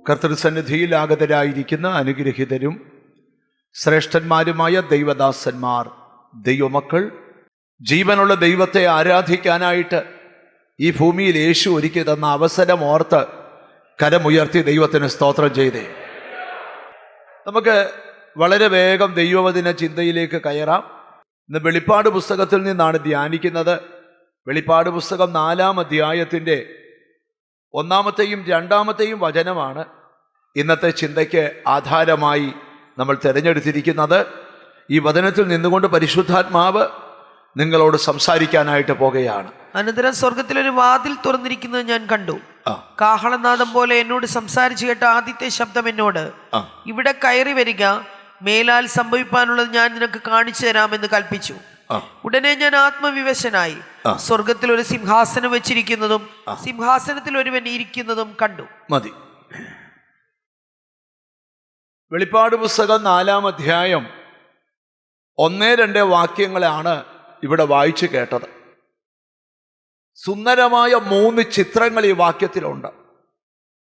കർത്തൃസന്നിധിയിൽ ആഗതരായിരിക്കുന്ന അനുഗ്രഹീതരും ശ്രേഷ്ഠന്മാരുമായ ദൈവദാസന്മാർ, ദൈവമക്കൾ, ജീവനുള്ള ദൈവത്തെ ആരാധിക്കാനായിട്ട് ഈ ഭൂമിയിൽ യേശു ഒരുക്കി തന്ന അവസരം ഓർത്ത് കരമുയർത്തി ദൈവത്തിന് സ്തോത്രം ചെയ്തേ. നമുക്ക് വളരെ വേഗം ദൈവവചന ചിന്തയിലേക്ക് കയറാം. ഇന്ന് വെളിപ്പാട് പുസ്തകത്തിൽ നിന്നാണ് ധ്യാനിക്കുന്നത്. വെളിപ്പാട് പുസ്തകം 4-ാം അധ്യായത്തിൻ്റെ 1-ാമത്തെയും 2-ാമത്തെയും വചനമാണ് ഇന്നത്തെ ചിന്തയ്ക്ക് ആധാരമായി നമ്മൾ തിരഞ്ഞെടുത്തിരിക്കുന്നത്. ഈ വചനത്തിൽ നിന്നുകൊണ്ട് പരിശുദ്ധാത്മാവ് നിങ്ങളോട് സംസാരിക്കാനായിട്ട് പോകുകയാണ്. അനന്തരം സ്വർഗത്തിലൊരു വാതിൽ തുറന്നിരിക്കുന്നത് ഞാൻ കണ്ടു. കാഹളനാദം പോലെ എന്നോട് സംസാരിച്ചു കേട്ട ആദ്യത്തെ ശബ്ദം എന്നോട്, ഇവിടെ കയറി വരിക, മേലാൽ സംഭവിപ്പാനുള്ളത് ഞാൻ നിനക്ക് കാണിച്ചു തരാമെന്ന് കൽപ്പിച്ചു. ഉടനെ ഞാൻ ആത്മവിവശനായി സ്വർഗത്തിൽ ഒരു സിംഹാസനം വെച്ചിരിക്കുന്നതും സിംഹാസനത്തിൽ ഒരുവൻ ഇരിക്കുന്നതും കണ്ടു. മതി. വെളിപ്പാട് പുസ്തകം 4-ാം അധ്യായം 1-2 വാക്യങ്ങളാണ് ഇവിടെ വായിച്ചു കേട്ടത്. സുന്ദരമായ 3 ചിത്രങ്ങൾ ഈ വാക്യത്തിലുണ്ട്.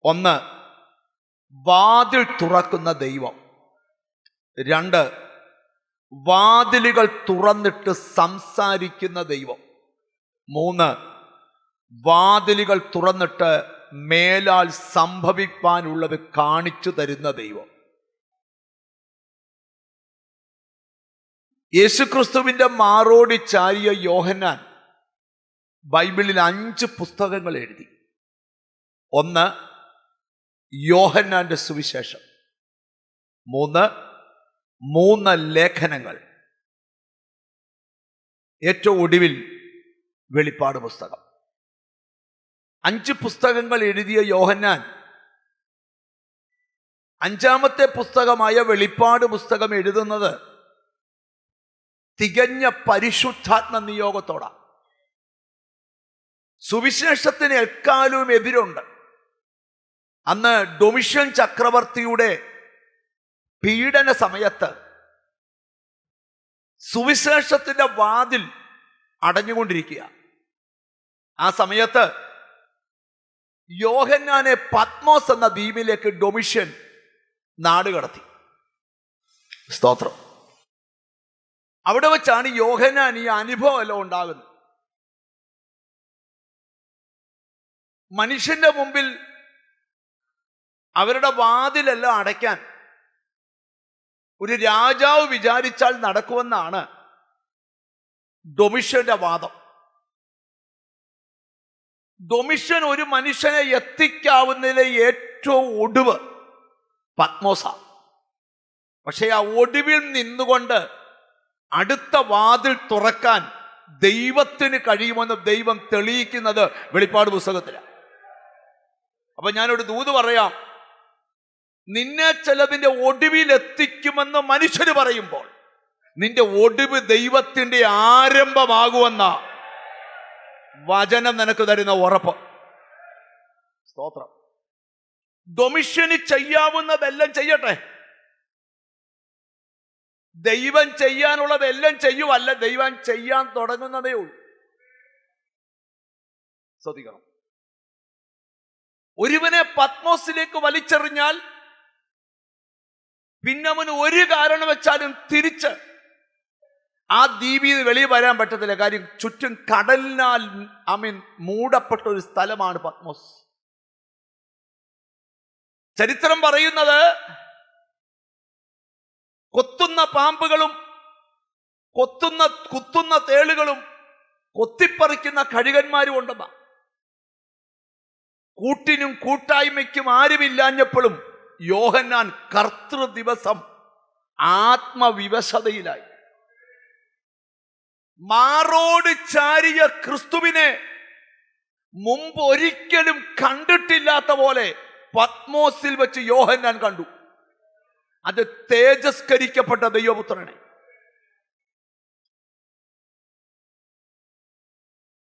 1, വാതിൽ തുറക്കുന്ന ദൈവം. 2, വാതിലുകൾ തുറന്നിട്ട് സംസാരിക്കുന്ന ദൈവം. 3, വാതിലുകൾ തുറന്നിട്ട് മേലാൽ സംഭവിക്കാനുള്ളത് കാണിച്ചു തരുന്ന ദൈവം. യേശുക്രിസ്തുവിന്റെ മാറോടി ചാരിയ യോഹന്നാൻ ബൈബിളിൽ 5 പുസ്തകങ്ങൾ എഴുതി. 1, യോഹന്നാന്റെ സുവിശേഷം. 3 ലേഖനങ്ങൾ. ഏറ്റവും ഒടുവിൽ വെളിപ്പാട് പുസ്തകം. 5 പുസ്തകങ്ങൾ എഴുതിയ യോഹന്നാൻ 5-ാമത്തെ പുസ്തകമായ വെളിപ്പാട് പുസ്തകം എഴുതുന്നത് തികഞ്ഞ പരിശുദ്ധാത്മ നിയോഗത്തോടാണ്. സുവിശേഷത്തിന് എക്കാലവും എതിരുണ്ട്. അന്ന് ഡൊമിഷ്യൻ ചക്രവർത്തിയുടെ പീഡന സമയത്ത് സുവിശേഷത്തിന്റെ വാതിൽ അടഞ്ഞുകൊണ്ടിരിക്കുക. ആ സമയത്ത് യോഹന്നാനെ പത്മോസ് എന്ന ദ്വീപിലേക്ക് ഡൊമിഷ്യൻ നാടുകടത്തി. സ്തോത്രം. അവിടെ വെച്ചാണ് യോഹന്നാൻ ഈ അനുഭവം എല്ലാം ഉണ്ടാകുന്നത്. മനുഷ്യന്റെ മുമ്പിൽ അവരുടെ വാതിലെല്ലാം അടയ്ക്കാൻ ഒരു രാജാവ് വിചാരിച്ചാൽ നടക്കുമെന്നാണ് ഡൊമിഷ്യന്റെ വാദം. ഡൊമിഷ്യൻ ഒരു മനുഷ്യനെ എത്തിക്കാവുന്നതിലെ ഏറ്റവും ഒടുവ് പത്മോസ. പക്ഷെ ആ ഒടുവിൽ നിന്നുകൊണ്ട് അടുത്ത വാതിൽ തുറക്കാൻ ദൈവത്തിന് കഴിയുമെന്ന് ദൈവം തെളിയിക്കുന്നത് വെളിപ്പാട് പുസ്തകത്തിലാണ്. അപ്പൊ ഞാനൊരു ദൂത് പറയാം. നിന്നെ ചിലതിന്റെ ഒടുവിൽ എത്തിക്കുമെന്ന് മനുഷ്യര് പറയുമ്പോൾ നിന്റെ ഒടുവ് ദൈവത്തിന്റെ ആരംഭമാകുമെന്ന വചനം നിനക്ക് തരുന്ന ഉറപ്പ്. സ്തോത്രം. ഡൊമിഷ്യന് ചെയ്യാവുന്നതെല്ലാം ചെയ്യട്ടെ. ദൈവം ചെയ്യാനുള്ളതെല്ലാം ചെയ്യുമല്ല, ദൈവം ചെയ്യാൻ തുടങ്ങുന്നതേ ഉള്ളൂ. ശ്രദ്ധിക്കണം. ഒരുവനെ പത്മോസിലേക്ക് വലിച്ചെറിഞ്ഞാൽ പിന്നെ അവന് ഒരു കാരണം വെച്ചാലും തിരിച്ച് ആ ദ്വീപിൽ വെളിയിൽ വരാൻ പറ്റത്തില്ല. കാര്യം ചുറ്റും കടലിനാൽ മൂടപ്പെട്ട ഒരു സ്ഥലമാണ് പത്മോസ്. ചരിത്രം പറയുന്നത് കൊത്തുന്ന പാമ്പുകളും കുത്തുന്ന തേളുകളും കൊത്തിപ്പറിക്കുന്ന കഴുകന്മാരും ഉണ്ടെന്ന. കൂട്ടിനും കൂട്ടായ്മയ്ക്കും ആരുമില്ലാഞ്ഞപ്പോഴും യോഹന്നാൻ കർത്തൃ ദിവസം ആത്മവിവശതയിലായി. മാറോട് ചാരിയ ക്രിസ്തുവിനെ മുമ്പ് ഒരിക്കലും കണ്ടിട്ടില്ലാത്ത പോലെ പത്മോസിൽ വെച്ച് യോഹന്നാൻ കണ്ടു. അത് തേജസ്കരിക്കപ്പെട്ട ദൈവപുത്രനെ.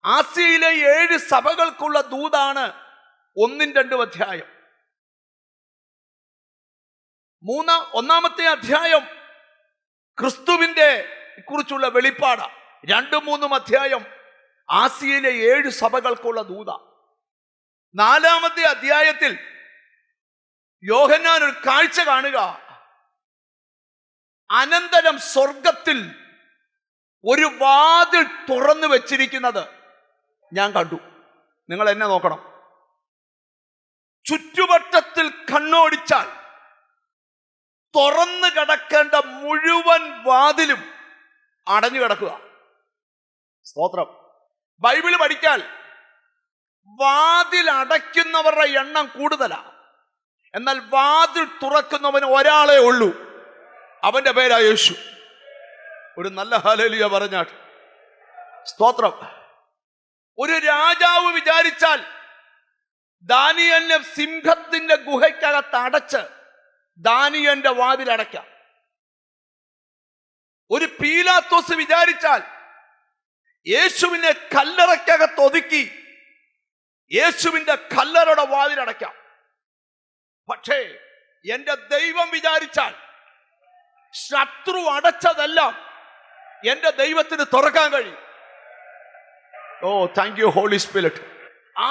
ആസിയയിലെ 7 സഭകൾക്കുള്ള ദൂതാണ് 1-2 അധ്യായം. 1-ാമത്തെ അധ്യായം ക്രിസ്തുവിന്റെ കുറിച്ചുള്ള വെളിപ്പാട്. 2-3 അധ്യായം ആസിയയിലെ 7 സഭകൾക്കുള്ള ദൂത. 4-ാമത്തെ അധ്യായത്തിൽ യോഹന്നാൻ ഒരു കാഴ്ച കാണുക. അനന്തരം സ്വർഗത്തിൽ ഒരു വാതിൽ തുറന്നു വെച്ചിരിക്കുന്നത് ഞാൻ കണ്ടു. നിങ്ങൾ എന്നെ നോക്കണം. ചുറ്റുവട്ടത്തിൽ കണ്ണോടിച്ചാൽ തുറന്നു കിടക്കേണ്ട മുഴുവൻ വാതിലും അടഞ്ഞു കിടക്കുക. സ്തോത്രം. ബൈബിള് പഠിക്കാൻ വാതിൽ അടയ്ക്കുന്നവരുടെ എണ്ണം കൂടുതലാണ്. എന്നാൽ വാതിൽ തുറക്കുന്നവന് ഒരാളേ ഉള്ളൂ. അവന്റെ പേരാ യേശു. ഒരു നല്ല ഹല്ലേലൂയ പറഞ്ഞാട്ട്. സ്തോത്രം. ഒരു രാജാവ് വിചാരിച്ചാൽ ദാനിയേലിനെ സിംഹത്തിന്റെ ഗുഹയ്ക്കകത്ത് അടച്ച് ദാനിയേലിന്റെ വാതിൽ അടയ്ക്കാം. ഒരു പീലാത്തോസ് വിചാരിച്ചാൽ യേശുവിനെ കല്ലറയ്ക്കകത്ത് ഒതുക്കി യേശുവിന്റെ കല്ലറയുടെ വാതിലടയ്ക്കാം. പക്ഷേ എന്റെ ദൈവം വിചാരിച്ചാൽ ശത്രു അടച്ചതെല്ലാം എന്റെ ദൈവത്തിന് തുറക്കാൻ കഴിയും. ഓ താങ്ക് യു ഹോളി സ്പിരിറ്റ്.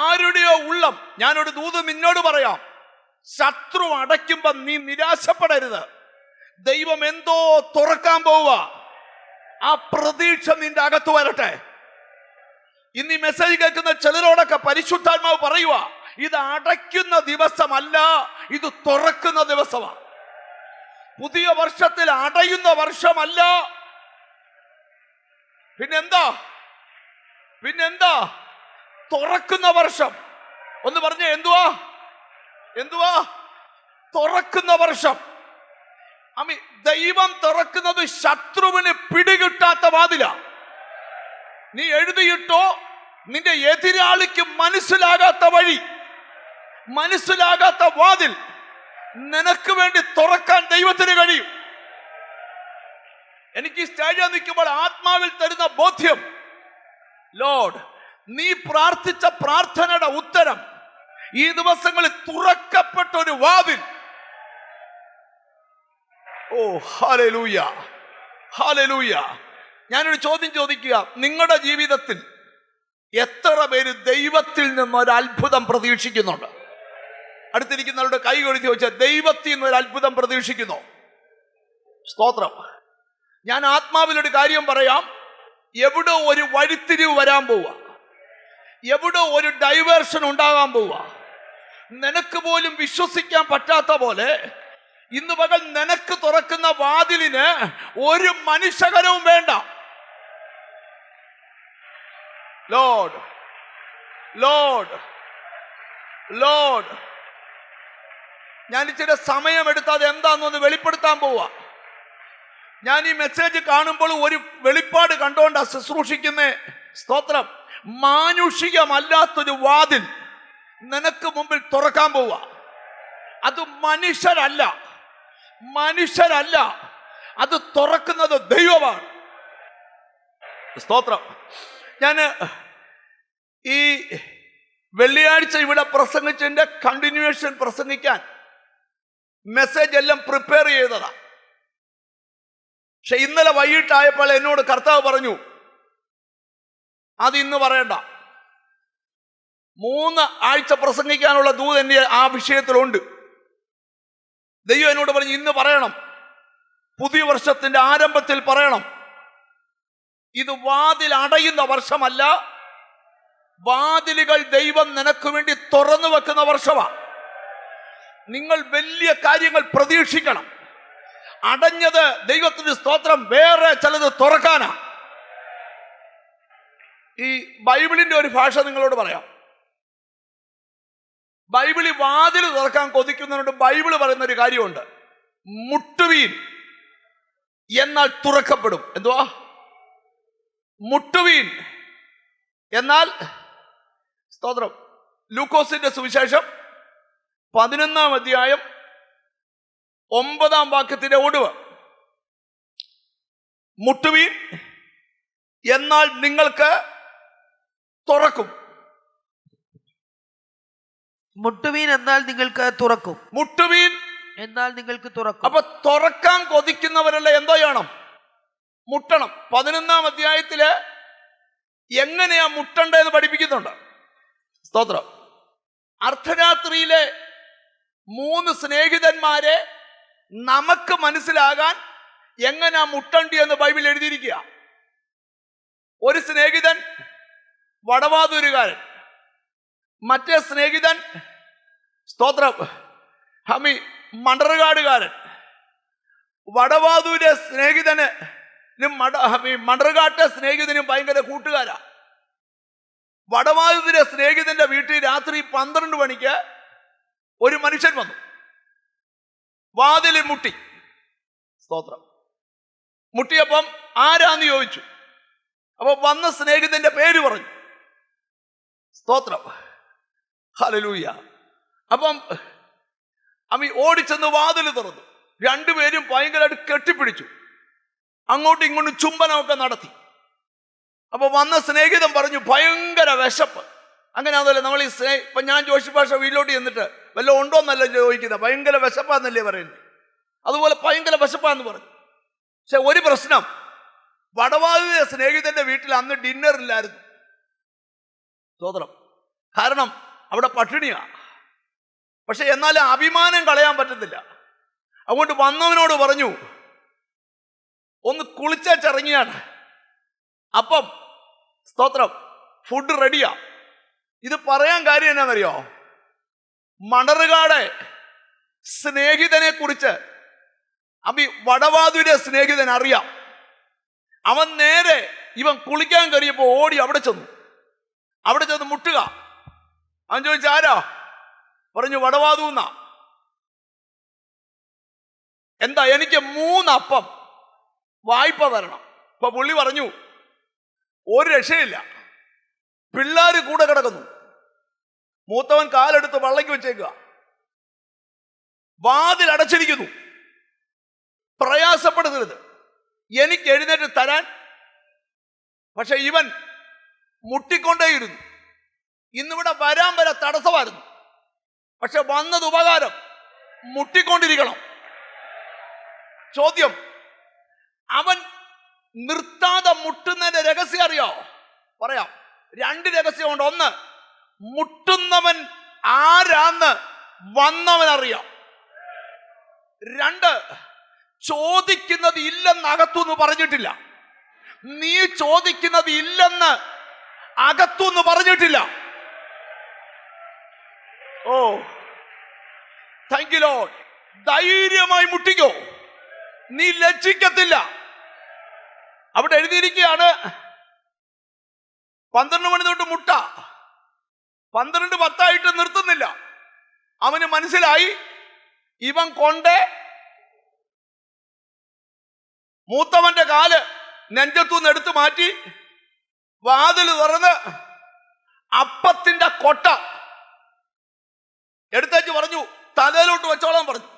ആരുടെയോ ഉള്ളം, ഞാനൊരു ദൂത് നിന്നോട് പറയാം, ശത്രു അടയ്ക്കുമ്പോ നീ നിരാശപ്പെടരുത്. ദൈവം എന്തോ തുറക്കാൻ പോവുക. ആ പ്രതീക്ഷ നിന്റെ അകത്ത് വരട്ടെ. ഇന്ന് ഈ മെസ്സേജ് കേൾക്കുന്ന ചിലരോടൊക്കെ പരിശുദ്ധാത്മാവ് പറയുക, ഇത് അടയ്ക്കുന്ന ദിവസമല്ല, ഇത് തുറക്കുന്ന ദിവസമാണ്. പുതിയ വർഷത്തിൽ അടയുന്ന വർഷമല്ല. പിന്നെന്താ തുറക്കുന്ന വർഷം. ഒന്ന് പറഞ്ഞേ, എന്തുവാ തുറക്കുന്ന വർഷം. ദൈവം തുറക്കുന്നത് ശത്രുവിന് പിടികിട്ടാത്ത വാതില. നീ എഴുതിയിട്ടോ, നിന്റെ എതിരാളിക്ക് മനസ്സിലാകാത്ത വഴി, മനസ്സിലാകാത്ത വാതിൽ നിനക്ക് വേണ്ടി തുറക്കാൻ ദൈവത്തിന് കഴിയും. എനിക്ക് ഈ സ്റ്റേജിൽ നിൽക്കുമ്പോൾ ആത്മാവിൽ തരുന്ന ബോധ്യം, ലോർഡ്, നീ പ്രാർത്ഥിച്ച പ്രാർത്ഥനയുടെ ഉത്തരം ഈ ദിവസങ്ങളിൽ തുറക്കപ്പെട്ട ഒരു വാതിൽ. ഓ ഹല്ലേലൂയ, ഹല്ലേലൂയ. ഞാനൊരു ചോദ്യം ചോദിക്കുക, നിങ്ങളുടെ ജീവിതത്തിൽ എത്ര പേര് ദൈവത്തിൽ നിന്നൊരു അത്ഭുതം പ്രതീക്ഷിക്കുന്നുണ്ട്? അടുത്തിരിക്കുന്നവരുടെ കൈ കൊഴുത്തി വെച്ചാൽ ദൈവത്തിൽ നിന്നൊരു അത്ഭുതം പ്രതീക്ഷിക്കുന്നു. സ്തോത്രം. ഞാൻ ആത്മാവിലൊരു കാര്യം പറയാം. എവിടെ ഒരു വഴിത്തിരിവ് വരാൻ പോവുക, എവിടെ ഒരു ഡൈവേർഷൻ ഉണ്ടാകാൻ പോവുക. നിനക്ക് പോലും വിശ്വസിക്കാൻ പറ്റാത്ത പോലെ ഇന്ന് പകൽ നിനക്ക് തുറക്കുന്ന വാതിലിന് ഒരു മനുഷ്യകരവും വേണ്ട. Lord, Lord, Lord. ഞാൻ ഇച്ചിരി സമയമെടുത്ത് അത് എന്താണെന്നൊന്ന് വെളിപ്പെടുത്താൻ പോവാ. ഞാൻ ഈ മെസ്സേജ് കാണുമ്പോൾ ഒരു വെളിപ്പാട് കണ്ടുകൊണ്ടാ ശുശ്രൂഷിക്കുന്നേ. സ്തോത്രം. മാനുഷികമല്ലാത്തൊരു വാതിൽ നിനക്ക് മുമ്പിൽ തുറക്കാൻ പോവാ. അത് മനുഷ്യരല്ല, അത് തുറക്കുന്നത് ദൈവമാണ്. സ്തോത്രം. ഞാൻ ഈ വെള്ളിയാഴ്ച ഇവിടെ പ്രസംഗിച്ചതിന്റെ കണ്ടിന്യൂവേഷൻ പ്രസംഗിക്കാൻ മെസ്സേജ് എല്ലാം പ്രിപ്പയർ ചെയ്തതാ. പക്ഷെ ഇന്നലെ വൈകിട്ടായപ്പോൾ എന്നോട് കർത്താവ് പറഞ്ഞു, അത് ഇന്ന് പറയണ്ട. 3 ആഴ്ച പ്രസംഗിക്കാനുള്ള ദൂത് എന്നെ ആ വിഷയത്തിലുണ്ട്. ദൈവം എന്നോട് പറഞ്ഞു, ഇന്ന് പറയണം, പുതിയ വർഷത്തിന്റെ ആരംഭത്തിൽ പറയണം. ഇത് വാതിൽ അടയുന്ന വർഷമല്ല, വാതിലുകൾ ദൈവം നിനക്ക് വേണ്ടി തുറന്നു വെക്കുന്ന വർഷമാണ്. നിങ്ങൾ വലിയ കാര്യങ്ങൾ പ്രതീക്ഷിക്കണം. അടഞ്ഞത് ദൈവത്തിന് സ്തോത്രം, വേറെ ചിലത് തുറക്കാനാ. ഈ ബൈബിളിന്റെ ഒരു ഭാഷ നിങ്ങളോട് പറയാം. ബൈബിളിൽ വാതിൽ തുറക്കാൻ കൊതിക്കുന്നതുകൊണ്ട് ബൈബിള് പറയുന്ന ഒരു കാര്യമുണ്ട്, മുട്ടുവീൻ എന്നാൽ തുറക്കപ്പെടും. എന്തുവാ? മുട്ടുവീൻ എന്നാൽ സ്തോത്രം. ലൂക്കോസിന്റെ സുവിശേഷം 11-ാം അധ്യായം 9-ാം വാക്യത്തിന്റെ ഒടുവ്, മുട്ടുവീൻ എന്നാൽ നിങ്ങൾക്ക് തുറക്കും. മുട്ടുവീൻ എന്നാൽ നിങ്ങൾക്ക് തുറക്കും. മുട്ടുവീൻ എന്നാൽ നിങ്ങൾക്ക് തുറക്കും. അപ്പൊ തുറക്കാൻ കൊതിക്കുന്നവരല്ല എന്തോ ചെയ്യണം? മുട്ടണം. 11-ാം അധ്യായത്തില് എങ്ങനെയാ മുട്ടണ്ടെന്ന് പഠിപ്പിക്കുന്നുണ്ട്. സ്തോത്രം. അർദ്ധരാത്രിയിലെ 3 സ്നേഹിതന്മാരെ നമുക്ക് മനസ്സിലാകാൻ എങ്ങനാ മുട്ടണ്ടി എന്ന് ബൈബിൾ എഴുതിയിരിക്കുക. ഒരു സ്നേഹിതൻ വടവാതൂരുകാരൻ, മറ്റേ സ്നേഹിതൻ സ്തോത്രം മണ്ടറുകാടുകാരൻ. വടവാതൂരെ സ്നേഹിതന് മണ്ടറുകാട്ടെ സ്നേഹിതനും ഭയങ്കര കൂട്ടുകാരാ. വടവാതൂരെ സ്നേഹിതന്റെ വീട്ടിൽ രാത്രി 12 മണിക്ക് ഒരു മനുഷ്യൻ വന്നു, വാതിലിൽ മുട്ടി. സ്തോത്രം. മുട്ടിയപ്പം ആരാന്ന് ചോദിച്ചു. അപ്പൊ വന്ന സ്നേഹിതന്റെ പേര് പറഞ്ഞു. സ്തോത്രം. ഹല്ലേലൂയ. അപ്പം ഓടിച്ചെന്ന് വാതിൽ തുറന്നു. രണ്ടുപേരും ഭയങ്കരമായിട്ട് കെട്ടിപ്പിടിച്ചു, അങ്ങോട്ടും ഇങ്ങോട്ടും ചുംബനമൊക്കെ നടത്തി. അപ്പൊ വന്ന സ്നേഹിതൻ പറഞ്ഞു, ഭയങ്കര വിശപ്പ്. അങ്ങനെ അതല്ലേ നമ്മൾ ഈ ഇപ്പൊ ഞാൻ ജോഷി ഭാഷ വീട്ടിലോട്ട് ചെന്നിട്ട് വല്ല ഉണ്ടോന്നല്ല ചോദിക്കുന്നത്, ഭയങ്കര വിശപ്പാന്നല്ലേ പറയുന്നത്. അതുപോലെ ഭയങ്കര വിശപ്പാന്ന് പറഞ്ഞു. പക്ഷെ ഒരു പ്രശ്നം, വടവാതിലെ സ്നേഹിതന്റെ വീട്ടിൽ അന്ന് ഡിന്നർ ഇല്ലായിരുന്നു. സ്തോത്രം. കാരണം അവിടെ പട്ടിണിയാ. പക്ഷെ എന്നാലും അഭിമാനം കളയാൻ പറ്റത്തില്ല. അതുകൊണ്ട് വന്നവനോട് പറഞ്ഞു, ഒന്ന് കുളിച്ചിറങ്ങിയാണ്. അപ്പം സ്തോത്രം, ഫുഡ് റെഡിയാ. ഇത് പറയാൻ കാര്യം എന്നാന്നറിയോ? മണറുകാട് സ്നേഹിതനെ കുറിച്ച് വടവാതുവിന്റെ സ്നേഹിതൻ അറിയാം. അവൻ നേരെ ഇവൻ കുളിക്കാൻ കയറിയപ്പോ ഓടി അവിടെ ചെന്ന് മുട്ടുക. അവൻ ചോദിച്ചു, ആരാ? പറഞ്ഞു, വടവാതു എന്നാ. എന്താ? എനിക്ക് 3 അപ്പം വായ്പ തരണം. ഇപ്പൊ പുള്ളി പറഞ്ഞു, ഒരു രക്ഷയില്ല, പിള്ളേര് കൂടെ കിടക്കുന്നു. മൂത്തവൻ കാലെടുത്ത് വള്ളയ്ക്ക് വെച്ചേക്കുക, വാതിൽ അടച്ചിരിക്കുന്നു. പ്രയാസപ്പെടുത്തരുത്, എനിക്ക് എഴുന്നേറ്റ് തരാൻ. പക്ഷെ ഇവൻ മുട്ടിക്കൊണ്ടേയിരുന്നു. ഇന്നിവിടെ വരാൻ വരെ തടസ്സമായിരുന്നു. പക്ഷെ വന്നത് ഉപകാരം, മുട്ടിക്കൊണ്ടിരിക്കണം. ചോദ്യം, അവൻ നിർത്താതെ മുട്ടുന്നതിന്റെ രഹസ്യം അറിയോ? പറയാം. 2 രഹസ്യമുണ്ട്. ഒന്ന്, മുട്ടുന്നവൻ ആരാന്ന് വന്നവൻ അറിയാം. 2, ചോദിക്കുന്നത് ഇല്ലെന്ന് അകത്തുനിന്ന് പറഞ്ഞിട്ടില്ല. നീ ചോദിക്കുന്നത് ഇല്ലെന്ന് അകത്തുനിന്ന് പറഞ്ഞിട്ടില്ല. ഓ താങ്ക് യു ലോർഡ്. ധൈര്യമായി മുട്ടിക്കോ, നീ ലജ്ജിക്കത്തില്ല. അവിടെ എഴുതിയിരിക്കുകയാണ്, 12 മണി തൊട്ട് മുട്ട, 12:10 നിർത്തുന്നില്ല. അവന് മനസ്സിലായി, ഇവൻ കൊണ്ട് മൂത്തവന്റെ കാല് നെഞ്ചത്തുനിന്ന് എടുത്തു മാറ്റി വാതിൽ തുറന്ന് അപ്പത്തിന്റെ കൊട്ട എടുത്തേച്ച് പറഞ്ഞു, തലയിലോട്ട് വെച്ചോളാൻ പറഞ്ഞു.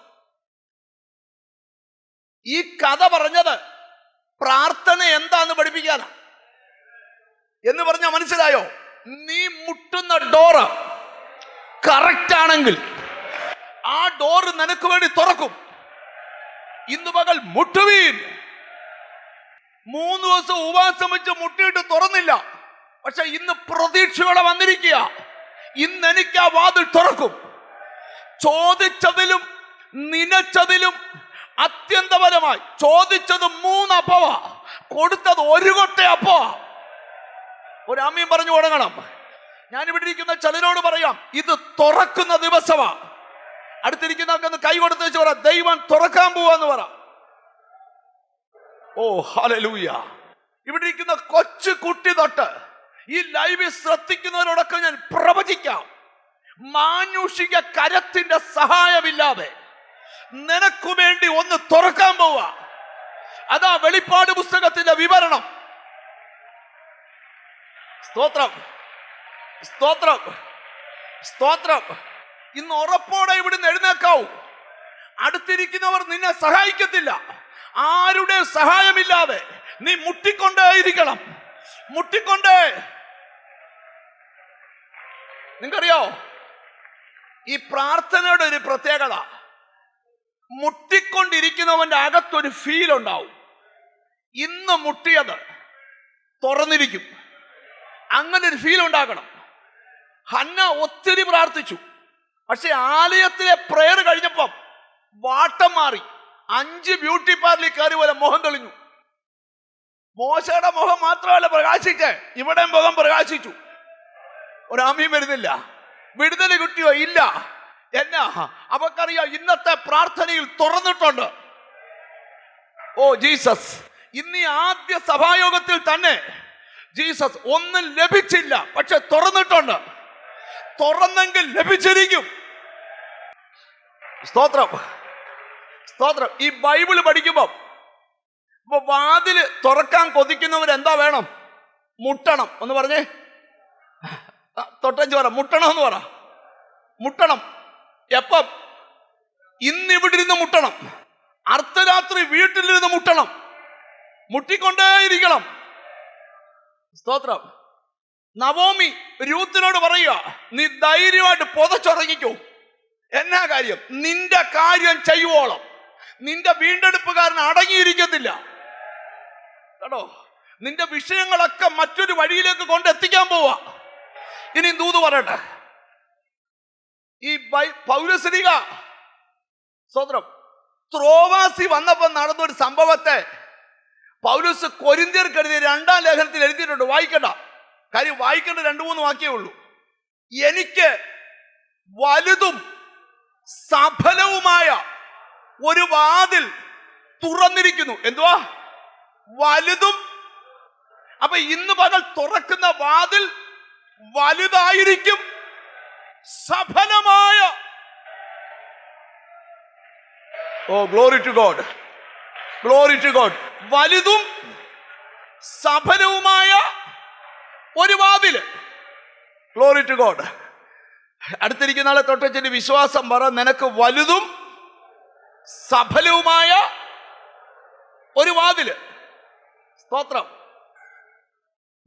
ഈ കഥ പറഞ്ഞത് പ്രാർത്ഥന എന്താന്ന് പഠിപ്പിക്കാനാ. എന്ന് പറഞ്ഞാൽ മനസ്സിലായോ? നീ മുട്ടുന്ന ഡോറ് കറക്റ്റ് ആണെങ്കിൽ ആ ഡോറ് നിനക്ക് വേണ്ടി തുറക്കും. ഇന്ന് പകൽ മുട്ടുവീൻ. 3 ദിവസം ഉപവാസം വെച്ച് മുട്ടിയിട്ട് തുറന്നില്ല. പക്ഷെ ഇന്ന് പ്രതീക്ഷയോടെ വന്നിരിക്കുക, ഇന്ന് എനിക്ക് ആ വാതിൽ തുറക്കും. ചോദിച്ചതിലും നനച്ചതിലും അത്യന്തപരമായി ചോദിച്ചത് 3 അപ്പവാ, കൊടുത്തത് 1 കൊട്ട അപ്പവാ. ഒരു ആമീൻ പറഞ്ഞു തുടങ്ങണം. ഞാനിവിടെ ഇരിക്കുന്ന ചിലരോട് പറയാം, ഇത് തുറക്കുന്ന ദിവസമാ. അടുത്തിരിക്കുന്നവർക്കൊന്ന് കൈ കൊടുത്ത് വെച്ച് പറ, ദൈവം തുറക്കാൻ പോവാന്ന് പറ. ഓ ഹല്ലേലൂയ. ഇവിടെ ഇരിക്കുന്ന കൊച്ചു കുട്ടി തൊട്ട് ഈ ലൈവിൽ ശ്രദ്ധിക്കുന്നവരോടൊക്കെ ഞാൻ പ്രവചിക്കാം, മാനുഷിക കരത്തിന്റെ സഹായമില്ലാതെ നിനക്കു വേണ്ടി ഒന്ന് തുറക്കാൻ പോവാ. അതാ വെളിപ്പാട് പുസ്തകത്തിന്റെ വിവരണം. സ്തോത്രം, സ്തോത്രം, സ്തോത്രം. ഇന്ന് ഉറപ്പോടെ ഇവിടുന്ന് എഴുന്നേക്കാവൂ. അടുത്തിരിക്കുന്നവർ നിന്നെ സഹായിക്കത്തില്ല. ആരുടെ സഹായമില്ലാതെ നീ മുട്ടിക്കൊണ്ടേയിരിക്കണം, മുട്ടിക്കൊണ്ടേ. നിങ്ങൾക്കറിയോ ഈ പ്രാർത്ഥനയുടെ ഒരു പ്രത്യേകത? മുട്ടിക്കൊണ്ടിരിക്കുന്നവന്റെ അകത്തൊരു ഫീൽ ഉണ്ടാവും. ഇന്ന് മുട്ടിയത് തുറന്നിരിക്കും, അങ്ങനെ ഒരു ഫീൽ ഉണ്ടാക്കണം. ഹന്ന ഒത്തിരി പ്രാർത്ഥിച്ചു. പക്ഷെ ആലയത്തിലെ പ്രേയർ കഴിഞ്ഞപ്പം വാട്ടം മാറി. 5 ബ്യൂട്ടി പാർലറിൽ കയറി പോലെ മുഖം തെളിഞ്ഞു. മോശയുടെ മുഖം മാത്രമല്ല പ്രകാശിച്ചേ, ഇവിടെ മുഖം പ്രകാശിച്ചു. ഒരാമയും വരുന്നില്ല. വിടുതൽ കിട്ടിയോ? ഇല്ല. എന്നാ അവക്കറിയാം, ഇന്നത്തെ പ്രാർത്ഥനയിൽ തുറന്നിട്ടുണ്ട്. ഓ ജീസസ്, ഇന്ന് ആദ്യ സഭായോഗത്തിൽ തന്നെ ജീസസ് ഒന്നും ലഭിച്ചില്ല, പക്ഷെ തുറന്നിട്ടുണ്ട്. തുറന്നെങ്കിൽ ലഭിച്ചിരിക്കും. സ്തോത്രം, സ്തോത്രം. ഈ ബൈബിള് പഠിക്കുമ്പോൾ ഇപ്പൊ വാതില് തുറക്കാൻ കൊതിക്കുന്നവർ എന്താ വേണം? മുട്ടണം. ഒന്ന് പറഞ്ഞേ, തൊട്ടഞ്ച് പറ, മുട്ടണം എന്ന് പറ. മുട്ടണം. എപ്പം? ഇന്നിവിടെ ഇരുന്ന് മുട്ടണം. അർദ്ധരാത്രി വീട്ടിലിരുന്ന് മുട്ടണം. മുട്ടിക്കൊണ്ടേയിരിക്കണം. സ്തോത്രം. നവോമി രൂത്തിനോട് പറയുക, നീ ധൈര്യമായിട്ട് പുതച്ചുറങ്ങിക്കോ. എന്നാ കാര്യം? നിന്റെ കാര്യം ചെയ്യുവോളം നിന്റെ വീണ്ടെടുപ്പുകാരൻ അടങ്ങിയിരിക്കത്തില്ല കേട്ടോ. നിന്റെ വിഷയങ്ങളൊക്കെ മറ്റൊരു വഴിയിലേക്ക് കൊണ്ടെത്തിക്കാൻ പോവാ. ഇനി ദൂത് പറയട്ടെ. ഈ പൗലോസ്ലീഹ സ്തോത്രം ത്രോവാസി വന്നപ്പോൾ നടന്നൊരു സംഭവത്തെ പൗലോസ് കൊരിന്ത്യർക്ക് എഴുതിയ 2-ാം ലേഖനത്തിൽ എഴുതിയിട്ടുണ്ട്. വായിക്കണ്ട, കാര്യം വായിക്കേണ്ട 2-3 വാക്യേ ഉള്ളൂ. എനിക്ക് വലുതും സഫലവുമായ ഒരു വാതിൽ തുറന്നിരിക്കുന്നു. എന്തുവാ? വലുതും. അപ്പൊ ഇന്ന് പകൽ തുറക്കുന്ന വാതിൽ വലുതായിരിക്കും, സഫലമായ. O glory to God, glory to God. വലുതും സഫലവുമായ ഒരു വാതില്. Glory to God. അടുത്തിരിക്കുന്ന ആളെ തൊട്ടച്ചിന്റെ വിശ്വാസം പറ, നിനക്ക് വലുതും സഫലവുമായ ഒരു വാതില്. സ്തോത്രം.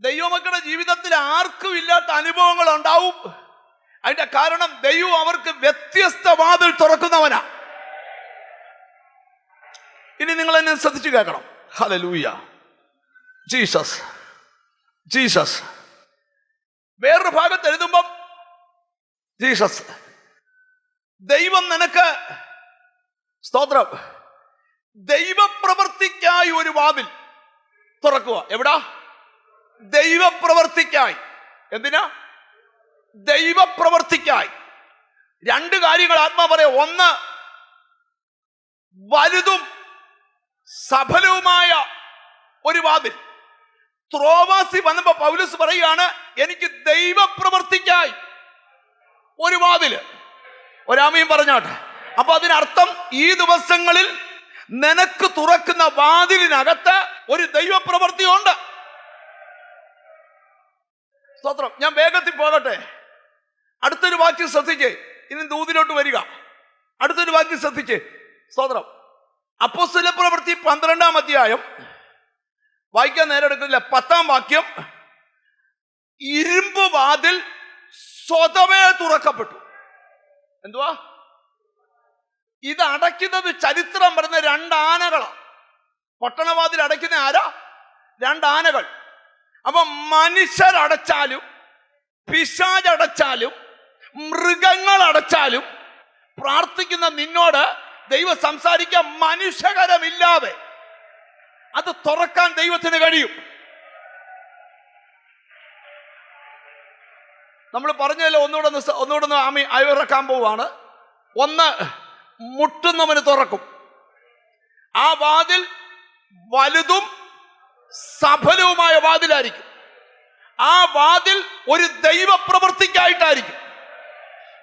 ദൈവമക്കളുടെ ജീവിതത്തിൽ ആർക്കും ഇല്ലാത്ത അനുഭവങ്ങൾ ഉണ്ടാവും. അതിന്റെ കാരണം ദൈവം അവർക്ക് വ്യത്യസ്ത വാതിൽ തുറക്കുന്നവനാ. ഇനി നിങ്ങൾ എന്നെ ശ്രദ്ധിച്ചു കേൾക്കണം. Hallelujah, Jesus, Jesus. വേറൊരു ഭാഗത്ത് എഴുതുമ്പം ജീസസ്, ദൈവം നിനക്ക് സ്തോത്രം ദൈവപ്രവൃത്തിക്കായി ഒരു വാതിൽ തുറക്കുക. എവിടാ? ദൈവപ്രവൃത്തിക്കായി. എന്തിനാ? ദൈവപ്രവൃത്തിക്കായി. 2 കാര്യങ്ങൾ ആത്മാ പറയാം. ഒന്ന്, വലുതും സഫലവുമായ ഒരു വാതിൽ. ത്രോവാസി വന്നപ്പോ പൗലോസ് പറയുകയാണ്, എനിക്ക് ദൈവപ്രവൃത്തിക്കായി ഒരു വാതില്. ഒരാമയും പറഞ്ഞാട്ടെ. അപ്പൊ അതിനർത്ഥം ഈ ദിവസങ്ങളിൽ നിനക്ക് തുറക്കുന്ന വാതിലിനകത്ത് ഒരു ദൈവപ്രവൃത്തി ഉണ്ട്. സ്തോത്രം. ഞാൻ വേഗത്തിൽ പോകട്ടെ. അടുത്തൊരു വാക്യം ശ്രദ്ധിച്ചേ. ഇനി ദൂതിലോട്ട് വരിക. അടുത്തൊരു വാക്യം ശ്രദ്ധിച്ചേ. സ്തോത്രം. അപ്പോസ്തല പ്രവൃത്തി 12-ാം അധ്യായം വായിക്കാൻ നേരം എടുക്കില്ല. 10-ാം വാക്യം, ഇരുമ്പ് വാതിൽ സ്വതവേ തുറക്കപ്പെട്ടു. എന്തുവാ? ഇത് അടയ്ക്കുന്നത് ചരിത്രം പറഞ്ഞ 2 ആനകളാണ്. പട്ടണവാതിൽ അടയ്ക്കുന്ന ആരാ? 2 ആനകൾ. അപ്പൊ മനുഷ്യരടച്ചാലും പിശാചടച്ചാലും മൃഗങ്ങൾ അടച്ചാലും പ്രാർത്ഥിക്കുന്ന നിന്നോട് ദൈവം സംസാരിക്കാൻ മനുഷ്യകരമില്ലാതെ അത് തുറക്കാൻ ദൈവത്തിന് കഴിയും. നമ്മൾ പറഞ്ഞല്ലോ, ഒന്നുകൂടെ ആമി അയവിറക്കാൻ പോവാണ്. ഒന്ന്, മുട്ടുന്നവന് തുറക്കും. ആ വാതിൽ വലുതും സഫലവുമായ വാതിലായിരിക്കും. ആ വാതിൽ ഒരു ദൈവപ്രവൃത്തിക്കായിട്ടായിരിക്കും.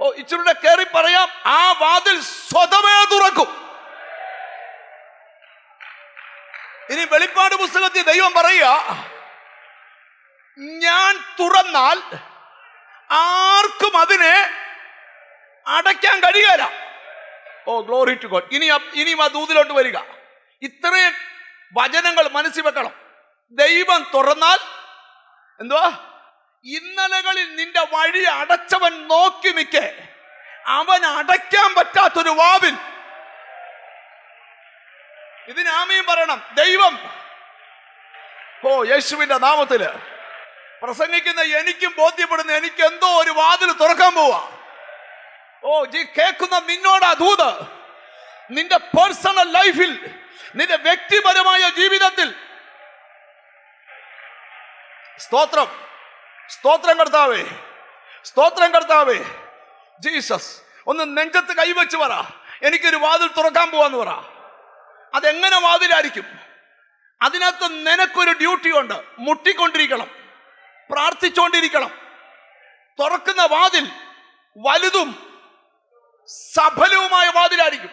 ഓ, ഇച്ചിരുടെ കയറി പറയാം, ആ വാതിൽ സ്വതവേ തുറക്കും. ഇനി വെളിപ്പാട് പുസ്തകത്തിൽ ദൈവം പറയുക, ഞാൻ തുറന്നാൽ ആർക്കും അതിനെ അടയ്ക്കാൻ കഴിയല. O glory to God. ഇനിയും ആ ദൂതിലോട്ട് വരിക. ഇത്രയും വചനങ്ങൾ മനസ്സിൽ വെക്കണം. ദൈവം തുറന്നാൽ എന്തുവാ? ഇന്നലകളിൽ നിന്റെ വഴി അടച്ചവൻ നോക്കി നിൽക്കെ അവൻ അടയ്ക്കാൻ പറ്റാത്തൊരു വാതിൽ. ഇതിനാമയും പറയണം. ദൈവം, ഓ യേശുവിന്റെ നാമത്തില് പ്രസംഗിക്കുന്ന എനിക്കും ബോധ്യപ്പെടുന്ന, എനിക്ക് എന്തോ ഒരു വാതിൽ തുറക്കാൻ പോവാ. ഓ കേൾക്കുന്ന നിന്നോടാ ദൂത്. നിന്റെ പേഴ്സണൽ ലൈഫിൽ, നിന്റെ വ്യക്തിപരമായ ജീവിതത്തിൽ. സ്തോത്രം, സ്തോത്രം കർത്താവേ, സ്തോത്രം കർത്താവേ. ജീസസ്. ഒന്ന് നെഞ്ചത്ത് കൈവച്ച് പറ, എനിക്കൊരു വാതിൽ തുറക്കാൻ പോവാന്ന് പറ. അതെങ്ങനെ വാതിലായിരിക്കും? അതിനകത്ത് നിനക്കൊരു ഡ്യൂട്ടി ഉണ്ട്. മുട്ടിക്കൊണ്ടിരിക്കണം, പ്രാർത്ഥിച്ചുകൊണ്ടിരിക്കണം. തുറക്കുന്ന വാതിൽ വലുതും സഫലവുമായ വാതിലായിരിക്കും.